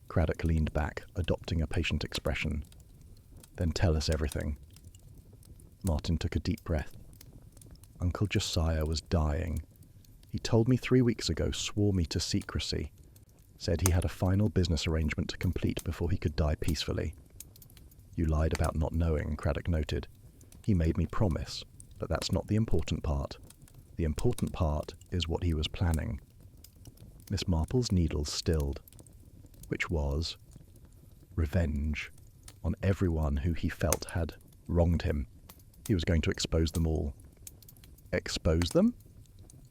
Craddock leaned back, adopting a patient expression. Then tell us everything. Martin took a deep breath. Uncle Josiah was dying. He told me 3 weeks ago, swore me to secrecy. Said he had a final business arrangement to complete before he could die peacefully. You lied about not knowing, Craddock noted. He made me promise, but that's not the important part. The important part is what he was planning. Miss Marple's needles stilled. Which was revenge on everyone who he felt had wronged him. He was going to expose them all. Expose them?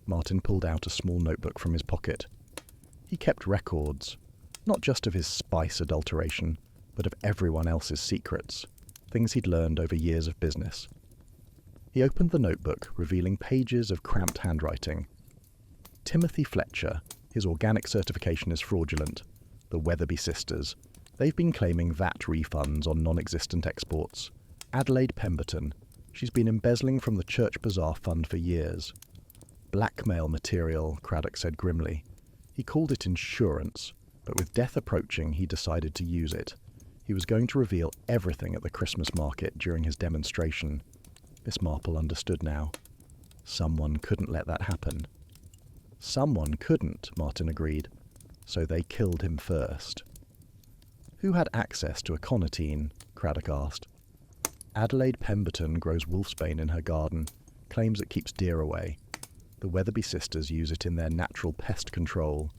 Martin pulled out a small notebook from his pocket. He kept records, not just of his spice adulteration, but of everyone else's secrets, things he'd learned over years of business. He opened the notebook, revealing pages of cramped handwriting. Timothy Fletcher, his organic certification is fraudulent. The Weatherby sisters, they've been claiming VAT refunds on non-existent exports. Adelaide Pemberton, she's been embezzling from the Church Bazaar Fund for years. Blackmail material, Craddock said grimly. He called it insurance, but with death approaching, he decided to use it. He was going to reveal everything at the Christmas market during his demonstration. Miss Marple understood now. Someone couldn't let that happen. Someone couldn't, Martin agreed. So they killed him first. Who had access to aconitine? Craddock asked. Adelaide Pemberton grows wolfsbane in her garden, claims it keeps deer away. The Weatherby sisters use it in their natural pest control.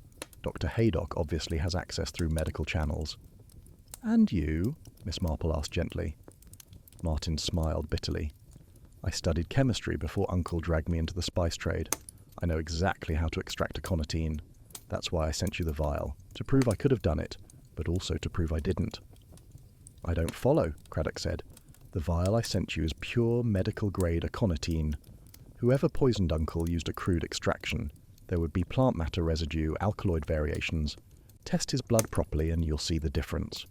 Dr. Haydock obviously has access through medical channels. And you? Miss Marple asked gently. Martin smiled bitterly. I studied chemistry before Uncle dragged me into the spice trade. I know exactly how to extract aconitine. That's why I sent you the vial, to prove I could have done it, but also to prove I didn't. I don't follow, Craddock said. The vial I sent you is pure medical-grade aconitine. Whoever poisoned Uncle used a crude extraction. There would be plant matter residue, alkaloid variations. Test his blood properly and you'll see the difference.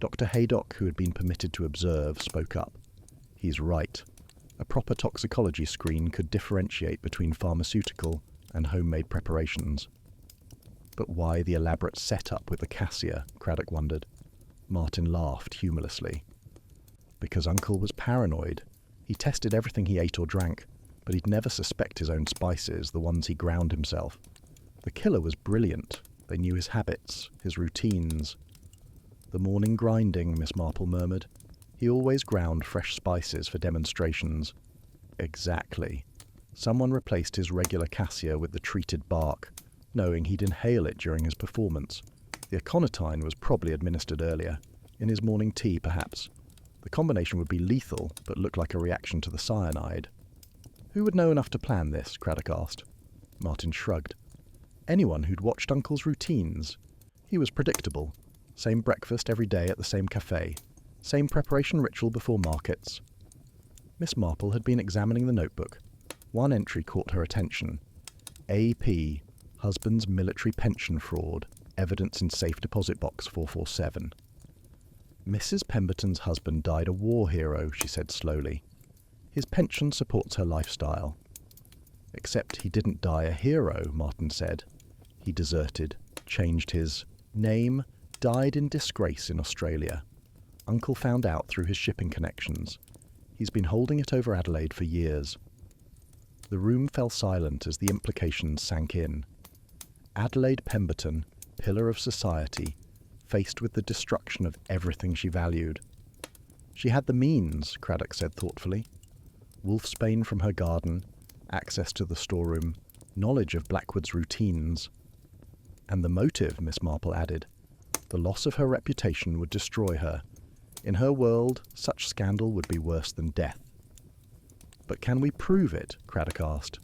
Dr. Haydock, who had been permitted to observe, spoke up. He's right. A proper toxicology screen could differentiate between pharmaceutical and homemade preparations. But why the elaborate setup with the cassia? Craddock wondered. Martin laughed humorlessly. Because Uncle was paranoid. He tested everything he ate or drank, but he'd never suspect his own spices, the ones he ground himself. The killer was brilliant. They knew his habits, his routines. The morning grinding, Miss Marple murmured. He always ground fresh spices for demonstrations. Exactly. Someone replaced his regular cassia with the treated bark, knowing he'd inhale it during his performance. The aconitine was probably administered earlier, in his morning tea perhaps. The combination would be lethal, but look like a reaction to the cyanide. Who would know enough to plan this? Craddock asked. Martin shrugged. Anyone who'd watched Uncle's routines. He was predictable. Same breakfast every day at the same cafe. Same preparation ritual before markets. Miss Marple had been examining the notebook. One entry caught her attention. AP, husband's military pension fraud, evidence in safe deposit box 447. Mrs. Pemberton's husband died a war hero, she said slowly. His pension supports her lifestyle. Except he didn't die a hero, Martin said. He deserted, changed his name, died in disgrace in Australia. Uncle found out through his shipping connections. He's been holding it over Adelaide for years. The room fell silent as the implications sank in. Adelaide Pemberton, pillar of society, faced with the destruction of everything she valued. She had the means, Craddock said thoughtfully. Wolfsbane from her garden, access to the storeroom, knowledge of Blackwood's routines. And the motive, Miss Marple added. The loss of her reputation would destroy her. In her world, such scandal would be worse than death. But can we prove it? Craddock asked.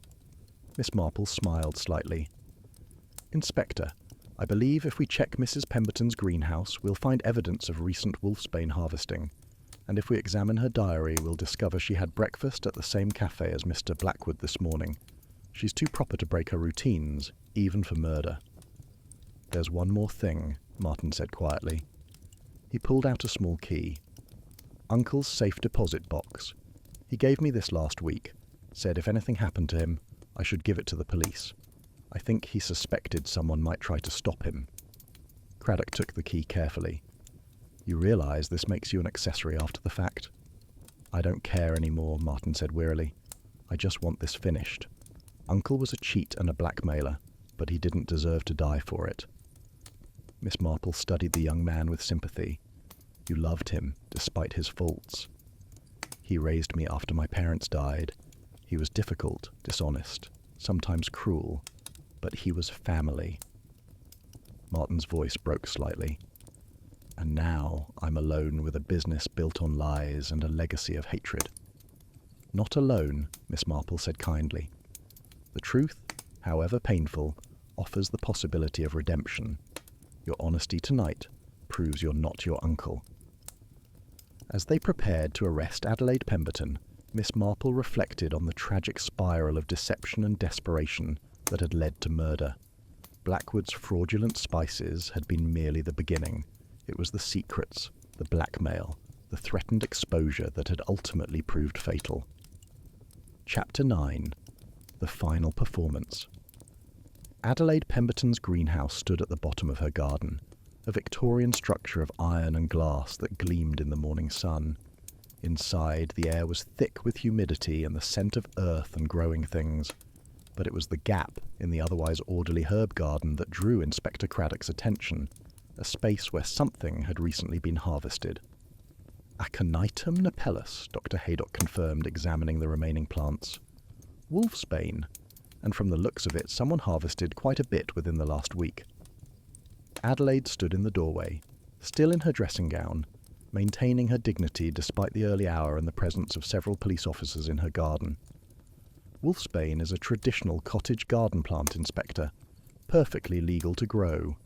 Miss Marple smiled slightly. Inspector, I believe if we check Mrs. Pemberton's greenhouse, we'll find evidence of recent wolfsbane harvesting. And if we examine her diary, we'll discover she had breakfast at the same cafe as Mr. Blackwood this morning. She's too proper to break her routines, even for murder. There's one more thing, Martin said quietly. He pulled out a small key. Uncle's safe deposit box. He gave me this last week. Said if anything happened to him, I should give it to the police. I think he suspected someone might try to stop him. Craddock took the key carefully. You realize this makes you an accessory after the fact? I don't care anymore, Martin said wearily. I just want this finished. Uncle was a cheat and a blackmailer, but he didn't deserve to die for it. Miss Marple studied the young man with sympathy. You loved him, despite his faults. He raised me after my parents died. He was difficult, dishonest, sometimes cruel, but he was family. Martin's voice broke slightly. And now I'm alone with a business built on lies and a legacy of hatred. Not alone, Miss Marple said kindly. The truth, however painful, offers the possibility of redemption. Your honesty tonight proves you're not your uncle. As they prepared to arrest Adelaide Pemberton, Miss Marple reflected on the tragic spiral of deception and desperation that had led to murder. Blackwood's fraudulent spices had been merely the beginning. It was the secrets, the blackmail, the threatened exposure that had ultimately proved fatal. Chapter 9. The Final Performance. Adelaide Pemberton's greenhouse stood at the bottom of her garden, a Victorian structure of iron and glass that gleamed in the morning sun. Inside, the air was thick with humidity and the scent of earth and growing things. But it was the gap in the otherwise orderly herb garden that drew Inspector Craddock's attention. a space where something had recently been harvested. Aconitum napellus, Dr. Haydock confirmed, examining the remaining plants. Wolfsbane, and from the looks of it, someone harvested quite a bit within the last week. Adelaide stood in the doorway, still in her dressing gown, maintaining her dignity despite the early hour and the presence of several police officers in her garden. Wolfsbane is a traditional cottage garden plant, Inspector, perfectly legal to grow,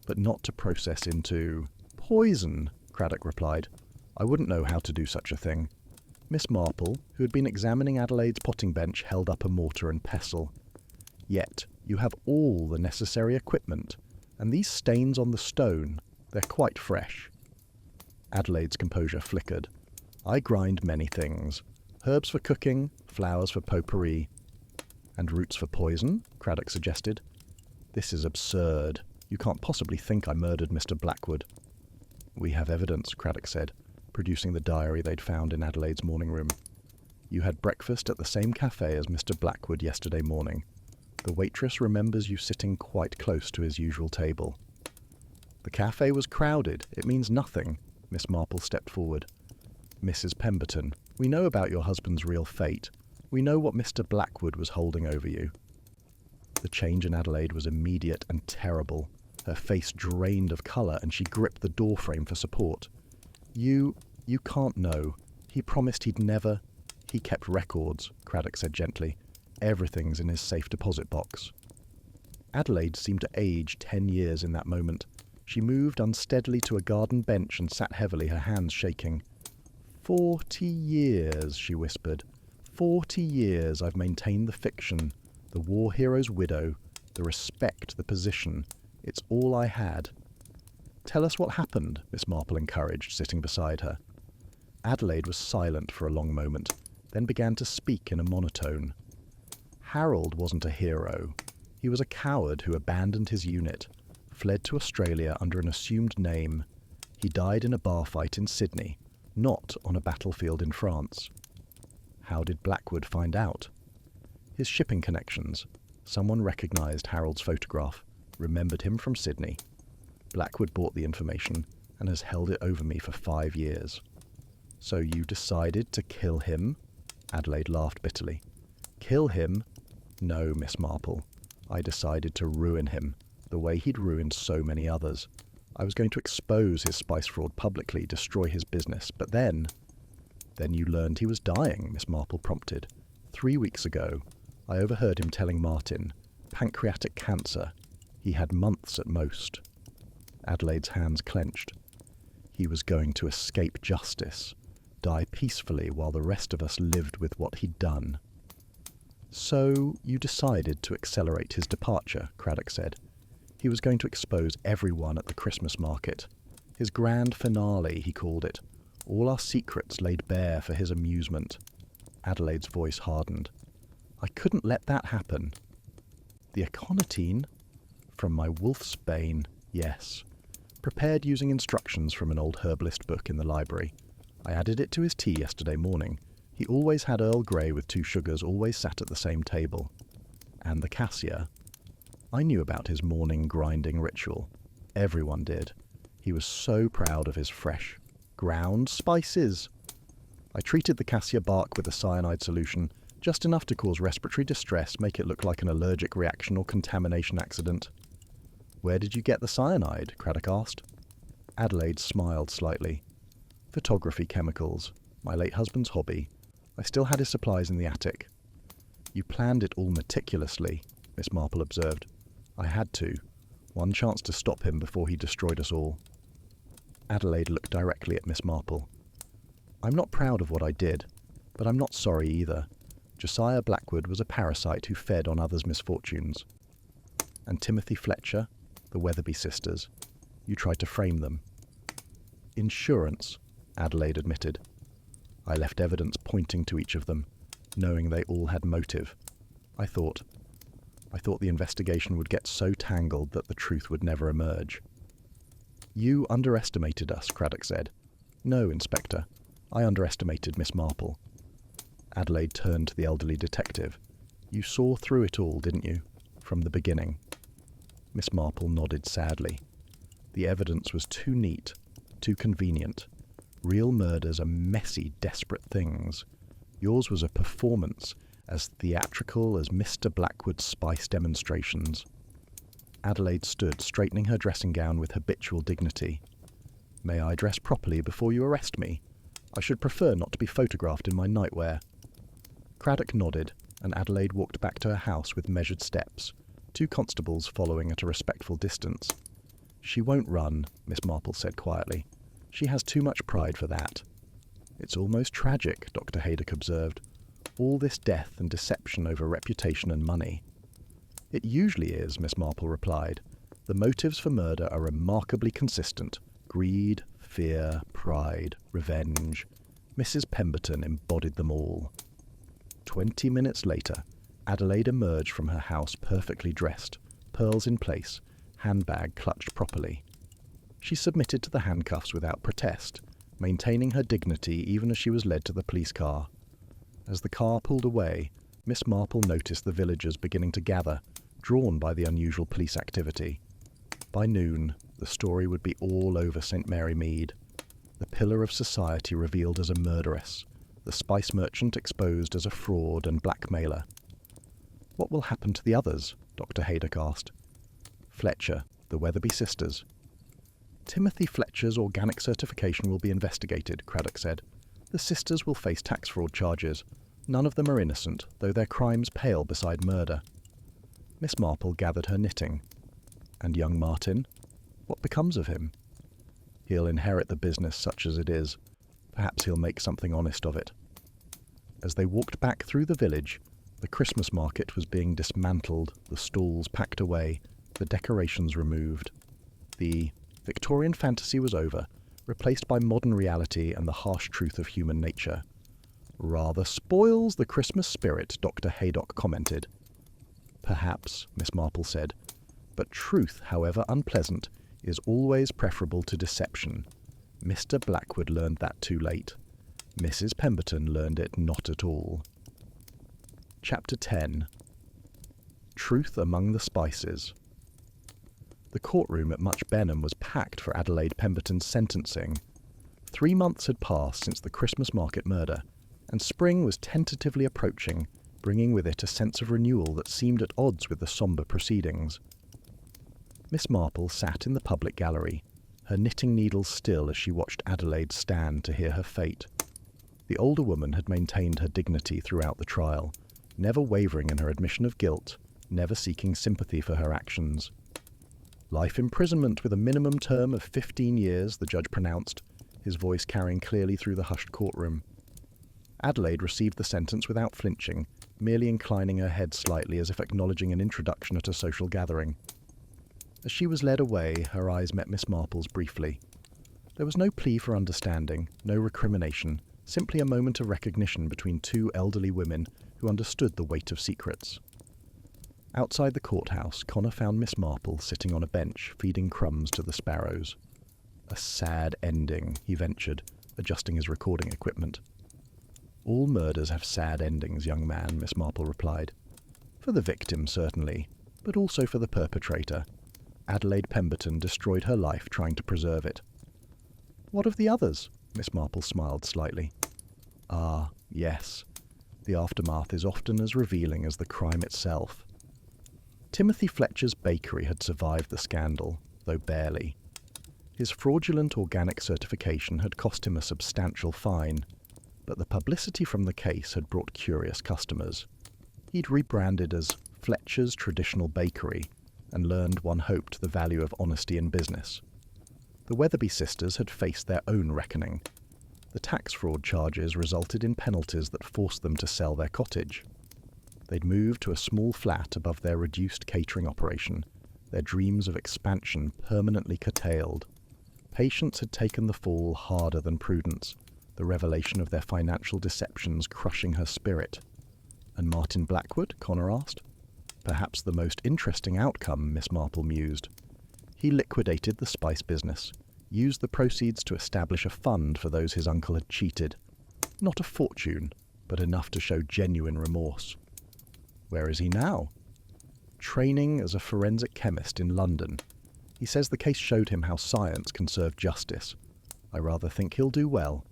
but not to process into poison, Craddock replied. I wouldn't know how to do such a thing. Miss Marple, who had been examining Adelaide's potting bench, held up a mortar and pestle. Yet you have all the necessary equipment, and these stains on the stone, they're quite fresh. Adelaide's composure flickered. I grind many things. Herbs for cooking, flowers for potpourri. And roots for poison, Craddock suggested. This is absurd. You can't possibly think I murdered Mr. Blackwood. We have evidence, Craddock said, producing the diary they'd found in Adelaide's morning room. You had breakfast at the same cafe as Mr. Blackwood yesterday morning. The waitress remembers you sitting quite close to his usual table. The cafe was crowded. It means nothing. Miss Marple stepped forward. Mrs. Pemberton, we know about your husband's real fate. We know what Mr. Blackwood was holding over you. The change in Adelaide was immediate and terrible. Her face drained of colour, and she gripped the doorframe for support. You can't know. He promised he'd never. He kept records, Craddock said gently. Everything's in his safe deposit box. Adelaide seemed to age 10 years in that moment. She moved unsteadily to a garden bench and sat heavily, her hands shaking. 40 years, she whispered. 40 years I've maintained the fiction, the war hero's widow, the respect, the position. It's all I had. Tell us what happened, Miss Marple encouraged, sitting beside her. Adelaide was silent for a long moment, then began to speak in a monotone. Harold wasn't a hero. He was a coward who abandoned his unit, fled to Australia under an assumed name. He died in a bar fight in Sydney, not on a battlefield in France. How did Blackwood find out? His shipping connections. Someone recognised Harold's photograph, remembered him from Sydney. Blackwood bought the information and has held it over me for 5 years. So you decided to kill him? Adelaide laughed bitterly. Kill him? No, Miss Marple. I decided to ruin him, the way he'd ruined so many others. I was going to expose his spice fraud publicly, destroy his business, but then... Then you learned he was dying, Miss Marple prompted. 3 weeks ago, I overheard him telling Martin, pancreatic cancer. He had months at most. Adelaide's hands clenched. He was going to escape justice, die peacefully while the rest of us lived with what he'd done. So you decided to accelerate his departure, Craddock said. He was going to expose everyone at the Christmas market. His grand finale, he called it. All our secrets laid bare for his amusement. Adelaide's voice hardened. I couldn't let that happen. The aconitine? From my wolfsbane, yes. Prepared using instructions from an old herbalist book in the library. I added it to his tea yesterday morning. He always had Earl Grey with 2 sugars, always sat at the same table. And the cassia. I knew about his morning grinding ritual. Everyone did. He was so proud of his fresh, ground spices. I treated the cassia bark with a cyanide solution, just enough to cause respiratory distress, make it look like an allergic reaction or contamination accident. Where did you get the cyanide? Craddock asked. Adelaide smiled slightly. Photography chemicals, my late husband's hobby. I still had his supplies in the attic. You planned it all meticulously, Miss Marple observed. I had to. One chance to stop him before he destroyed us all. Adelaide looked directly at Miss Marple. I'm not proud of what I did, but I'm not sorry either. Josiah Blackwood was a parasite who fed on others' misfortunes. And Timothy Fletcher, the Weatherby sisters, you tried to frame them. Insurance, Adelaide admitted. I left evidence pointing to each of them, knowing they all had motive. I thought the investigation would get so tangled that the truth would never emerge. You underestimated us, Craddock said. No, Inspector. I underestimated Miss Marple. Adelaide turned to the elderly detective. You saw through it all, didn't you? From the beginning. Miss Marple nodded sadly. The evidence was too neat, too convenient. Real murders are messy, desperate things. Yours was a performance as theatrical as Mr. Blackwood's spice demonstrations. Adelaide stood, straightening her dressing gown with habitual dignity. "May I dress properly before you arrest me? I should prefer not to be photographed in my nightwear." Craddock nodded, and Adelaide walked back to her house with measured steps, 2 constables following at a respectful distance. "She won't run," Miss Marple said quietly. "She has too much pride for that." "It's almost tragic," Dr. Haydock observed. "All this death and deception over reputation and money." "It usually is," Miss Marple replied. "The motives for murder are remarkably consistent. Greed, fear, pride, revenge. Mrs. Pemberton embodied them all." 20 minutes later, Adelaide emerged from her house perfectly dressed, pearls in place, handbag clutched properly. She submitted to the handcuffs without protest, maintaining her dignity even as she was led to the police car. As the car pulled away, Miss Marple noticed the villagers beginning to gather, drawn by the unusual police activity. By noon, the story would be all over St. Mary Mead. The pillar of society revealed as a murderess, the spice merchant exposed as a fraud and blackmailer. "What will happen to the others?" Dr. Haydock asked. "Fletcher, the Weatherby sisters." "Timothy Fletcher's organic certification will be investigated," Craddock said. "The sisters will face tax fraud charges. None of them are innocent, though their crimes pale beside murder." Miss Marple gathered her knitting. "And young Martin? What becomes of him?" "He'll inherit the business such as it is. Perhaps he'll make something honest of it." As they walked back through the village, the Christmas market was being dismantled, the stalls packed away, the decorations removed. The Victorian fantasy was over, replaced by modern reality and the harsh truth of human nature. "Rather spoils the Christmas spirit," Dr. Haydock commented. "Perhaps," Miss Marple said, "but truth, however unpleasant, is always preferable to deception. Mr. Blackwood learned that too late. Mrs. Pemberton learned it not at all." Chapter 10. Truth Among the Spices. The courtroom at Much Benham was packed for Adelaide Pemberton's sentencing. 3 months had passed since the Christmas market murder, and spring was tentatively approaching, bringing with it a sense of renewal that seemed at odds with the sombre proceedings. Miss Marple sat in the public gallery, her knitting needles still as she watched Adelaide stand to hear her fate. The older woman had maintained her dignity throughout the trial, never wavering in her admission of guilt, never seeking sympathy for her actions. "Life imprisonment with a minimum term of 15 years, the judge pronounced, his voice carrying clearly through the hushed courtroom. Adelaide received the sentence without flinching, merely inclining her head slightly as if acknowledging an introduction at a social gathering. As she was led away, her eyes met Miss Marple's briefly. There was no plea for understanding, no recrimination, simply a moment of recognition between 2 elderly women who understood the weight of secrets. Outside the courthouse, Connor found Miss Marple sitting on a bench, feeding crumbs to the sparrows. "A sad ending," he ventured, adjusting his recording equipment. "All murders have sad endings, young man," Miss Marple replied. "For the victim, certainly, but also for the perpetrator. Adelaide Pemberton destroyed her life trying to preserve it." "What of the others?" Miss Marple smiled slightly. "Ah, yes. The aftermath is often as revealing as the crime itself. Timothy Fletcher's bakery had survived the scandal, though barely. His fraudulent organic certification had cost him a substantial fine, but the publicity from the case had brought curious customers. He'd rebranded as Fletcher's Traditional Bakery, and learned, one hoped, the value of honesty in business. The Weatherby sisters had faced their own reckoning. The tax fraud charges resulted in penalties that forced them to sell their cottage. They'd moved to a small flat above their reduced catering operation, their dreams of expansion permanently curtailed. Patience had taken the fall harder than prudence, the revelation of their financial deceptions crushing her spirit. "And Martin Blackwood?" Connor asked. "Perhaps the most interesting outcome," Miss Marple mused. "He liquidated the spice business, used the proceeds to establish a fund for those his uncle had cheated. Not a fortune, but enough to show genuine remorse." "Where is he now?" "Training as a forensic chemist in London. He says the case showed him how science can serve justice. I rather think he'll do well.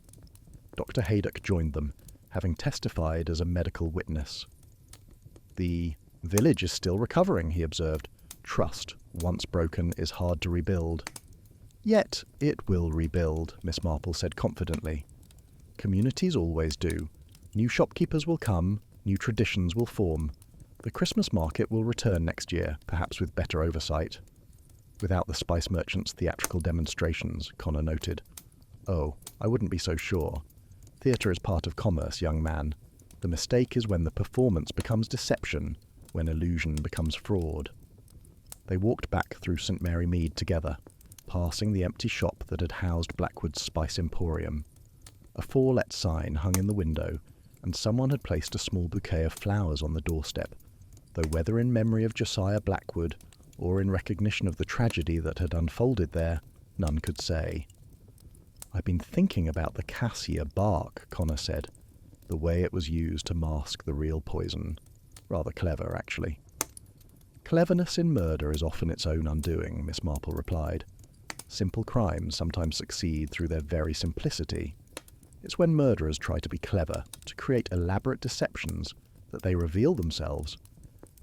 Dr. Haydock joined them, having testified as a medical witness. The village is still recovering, he observed. Trust, once broken, is hard to rebuild. Yet it will rebuild, Miss Marple said confidently. Communities always do. New shopkeepers will come, new traditions will form. The Christmas market will return next year, perhaps with better oversight. Without the spice merchant's theatrical demonstrations, Connor noted. Oh, I wouldn't be so sure. Theatre is part of commerce, young man. The mistake is when the performance becomes deception, when illusion becomes fraud. They walked back through St. Mary Mead together, passing the empty shop that had housed Blackwood's Spice Emporium. A For Let sign hung in the window, and someone had placed a small bouquet of flowers on the doorstep, though whether in memory of Josiah Blackwood or in recognition of the tragedy that had unfolded there, none could say. I've been thinking about the cassia bark, Connor said, the way it was used to mask the real poison. Rather clever, actually. Cleverness in murder is often its own undoing, Miss Marple replied. Simple crimes sometimes succeed through their very simplicity. It's when murderers try to be clever, to create elaborate deceptions, that they reveal themselves.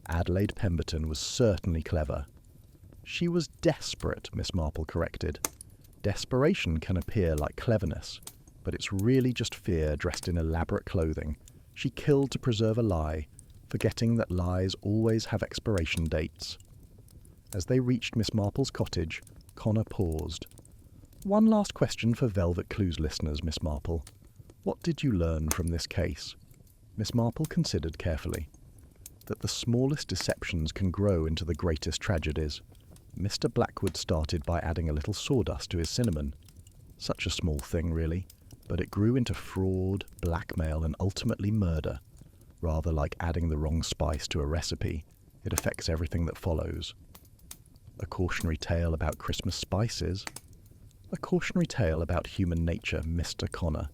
Adelaide Pemberton was certainly clever. She was desperate, Miss Marple corrected. Desperation can appear like cleverness, but it's really just fear dressed in elaborate clothing. She killed to preserve a lie, forgetting that lies always have expiration dates. As they reached Miss Marple's cottage, Connor paused. One last question for Velvet Clues listeners, Miss Marple. What did you learn from this case? Miss Marple considered carefully. That the smallest deceptions can grow into the greatest tragedies. Mr. Blackwood started by adding a little sawdust to his cinnamon. Such a small thing, really, but it grew into fraud, blackmail, and ultimately murder. Rather like adding the wrong spice to a recipe, it affects everything that follows. A cautionary tale about Christmas spices. A cautionary tale about human nature, Mr. Connor.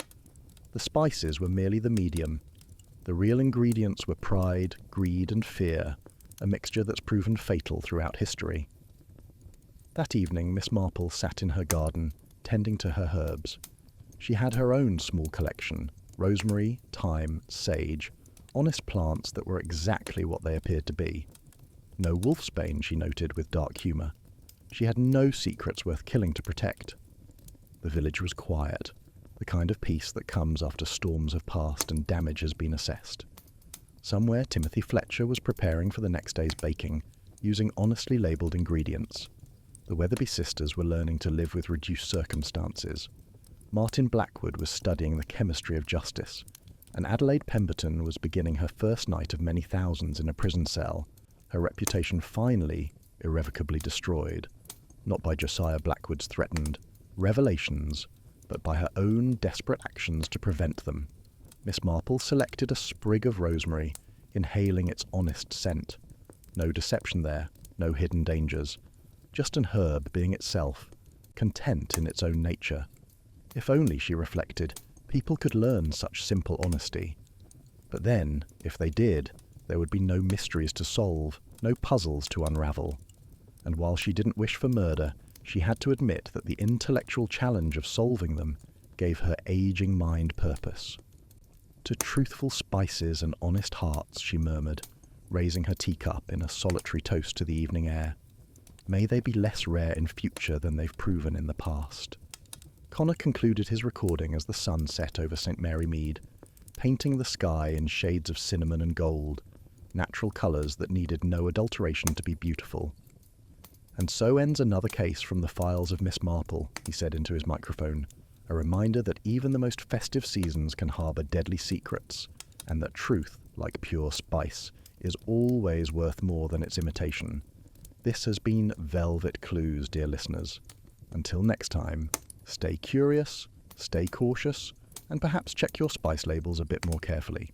The spices were merely the medium. The real ingredients were pride, greed, and fear, a mixture that's proven fatal throughout history. That evening, Miss Marple sat in her garden, tending to her herbs. She had her own small collection, rosemary, thyme, sage, honest plants that were exactly what they appeared to be. No wolfsbane, she noted with dark humour. She had no secrets worth killing to protect. The village was quiet, the kind of peace that comes after storms have passed and damage has been assessed. Somewhere Timothy Fletcher was preparing for the next day's baking, using honestly labelled ingredients. The Weatherby sisters were learning to live with reduced circumstances. Martin Blackwood was studying the chemistry of justice, and Adelaide Pemberton was beginning her first night of many thousands in a prison cell, her reputation finally irrevocably destroyed, not by Josiah Blackwood's threatened revelations, but by her own desperate actions to prevent them. Miss Marple selected a sprig of rosemary, inhaling its honest scent. No deception there, no hidden dangers. Just an herb being itself, content in its own nature. If only, she reflected, people could learn such simple honesty. But then, if they did, there would be no mysteries to solve, no puzzles to unravel. And while she didn't wish for murder, she had to admit that the intellectual challenge of solving them gave her aging mind purpose. To truthful spices and honest hearts, she murmured, raising her teacup in a solitary toast to the evening air. May they be less rare in future than they've proven in the past. Connor concluded his recording as the sun set over St. Mary Mead, painting the sky in shades of cinnamon and gold, natural colours that needed no adulteration to be beautiful. And so ends another case from the files of Miss Marple, he said into his microphone, a reminder that even the most festive seasons can harbour deadly secrets, and that truth, like pure spice, is always worth more than its imitation. This has been Velvet Clues, dear listeners. Until next time, stay curious, stay cautious, and perhaps check your spice labels a bit more carefully.